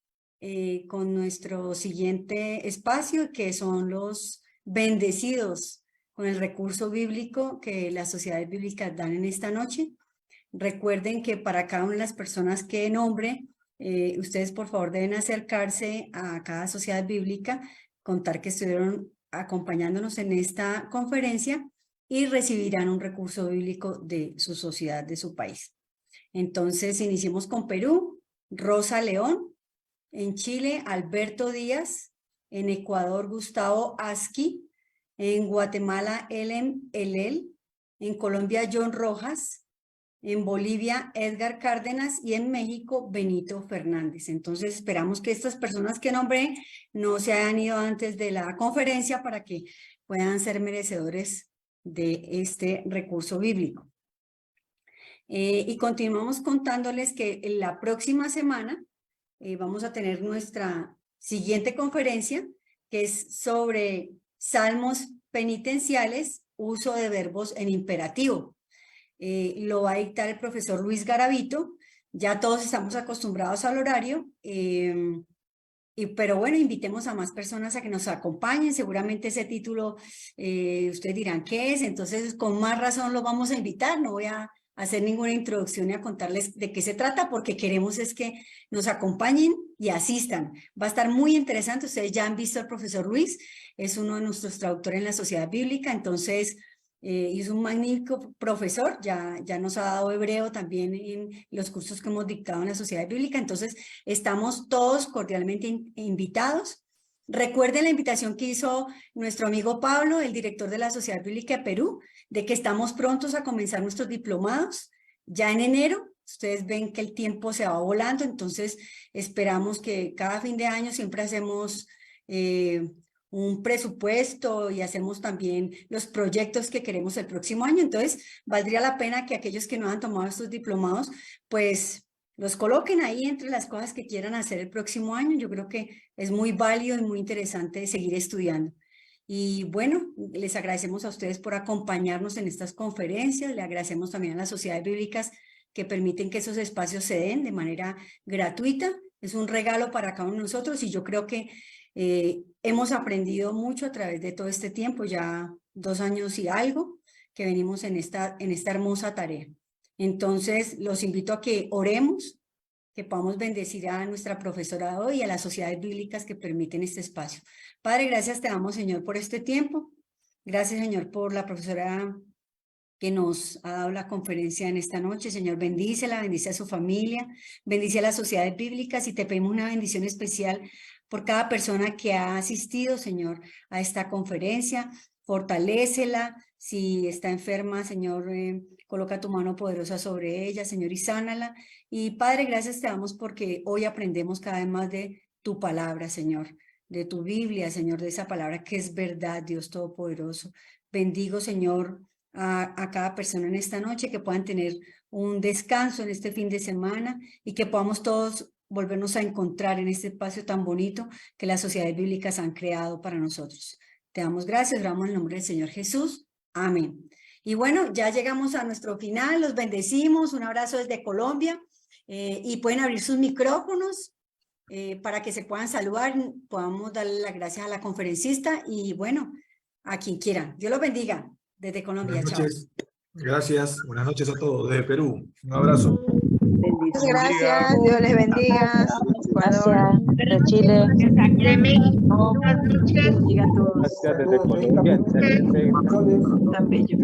con nuestro siguiente espacio, que son los bendecidos con el recurso bíblico que las sociedades bíblicas dan en esta noche. Recuerden que para cada una de las personas que nombre, Ustedes por favor deben acercarse a cada sociedad bíblica, contar que estuvieron acompañándonos en esta conferencia y recibirán un recurso bíblico de su sociedad, de su país. Entonces iniciemos con Perú, Rosa León, en Chile, Alberto Díaz, en Ecuador, Gustavo Asqui, en Guatemala, Ellen Elel, en Colombia, John Rojas, en Bolivia, Edgar Cárdenas, y en México, Benito Fernández. Entonces esperamos que estas personas que nombré no se hayan ido antes de la conferencia para que puedan ser merecedores de este recurso bíblico. Y continuamos contándoles que la próxima semana vamos a tener nuestra siguiente conferencia, que es sobre salmos penitenciales, uso de verbos en imperativo. Lo va a dictar el profesor Luis Garavito. Ya todos estamos acostumbrados al horario, pero bueno, invitemos a más personas a que nos acompañen. Seguramente ese título, ustedes dirán, ¿qué es? Entonces, con más razón lo vamos a invitar. No voy a hacer ninguna introducción y a contarles de qué se trata, porque queremos es que nos acompañen y asistan. Va a estar muy interesante. Ustedes ya han visto al profesor Luis, es uno de nuestros traductores en la Sociedad Bíblica, entonces es un magnífico profesor, ya nos ha dado hebreo también en los cursos que hemos dictado en la Sociedad Bíblica, entonces estamos todos cordialmente invitados. Recuerden la invitación que hizo nuestro amigo Pablo, el director de la Sociedad Bíblica de Perú, de que estamos prontos a comenzar nuestros diplomados ya en enero. Ustedes ven que el tiempo se va volando, entonces esperamos que cada fin de año siempre hacemos un presupuesto y hacemos también los proyectos que queremos el próximo año. Entonces valdría la pena que aquellos que no han tomado estos diplomados, pues los coloquen ahí entre las cosas que quieran hacer el próximo año. Yo creo que es muy válido y muy interesante seguir estudiando. Y bueno, les agradecemos a ustedes por acompañarnos en estas conferencias. Le agradecemos también a las sociedades bíblicas que permiten que esos espacios se den de manera gratuita. Es un regalo para cada uno de nosotros y yo creo que hemos aprendido mucho a través de todo este tiempo, ya 2 años y algo, que venimos en esta hermosa tarea. Entonces, los invito a que oremos, que podamos bendecir a nuestra profesora hoy y a las sociedades bíblicas que permiten este espacio. Padre, gracias te damos, Señor, por este tiempo. Gracias, Señor, por la profesora que nos ha dado la conferencia en esta noche. Señor, bendícela, bendice a su familia, bendice a las sociedades bíblicas y te pedimos una bendición especial por cada persona que ha asistido, Señor, a esta conferencia. Fortalécela. Si está enferma, Señor, coloca tu mano poderosa sobre ella, Señor, y sánala. Y Padre, gracias te damos porque hoy aprendemos cada vez más de tu palabra, Señor, de tu Biblia, Señor, de esa palabra que es verdad, Dios Todopoderoso. Bendigo, Señor, a cada persona en esta noche, que puedan tener un descanso en este fin de semana y que podamos todos volvernos a encontrar en este espacio tan bonito que las sociedades bíblicas han creado para nosotros. Te damos gracias, oramos en el nombre del Señor Jesús. Amén. Y bueno, ya llegamos a nuestro final, los bendecimos, un abrazo desde Colombia y pueden abrir sus micrófonos para que se puedan saludar, podamos darle las gracias a la conferencista y bueno, a quien quiera. Dios los bendiga desde Colombia. Buenas noches. Chao. Gracias. Buenas noches a todos desde Perú. Un abrazo. Gracias. Dios les bendiga. Gracias. De Chile. De México. Buenas noches. Bendiga a todos. Gracias desde Colombia. Tan bello.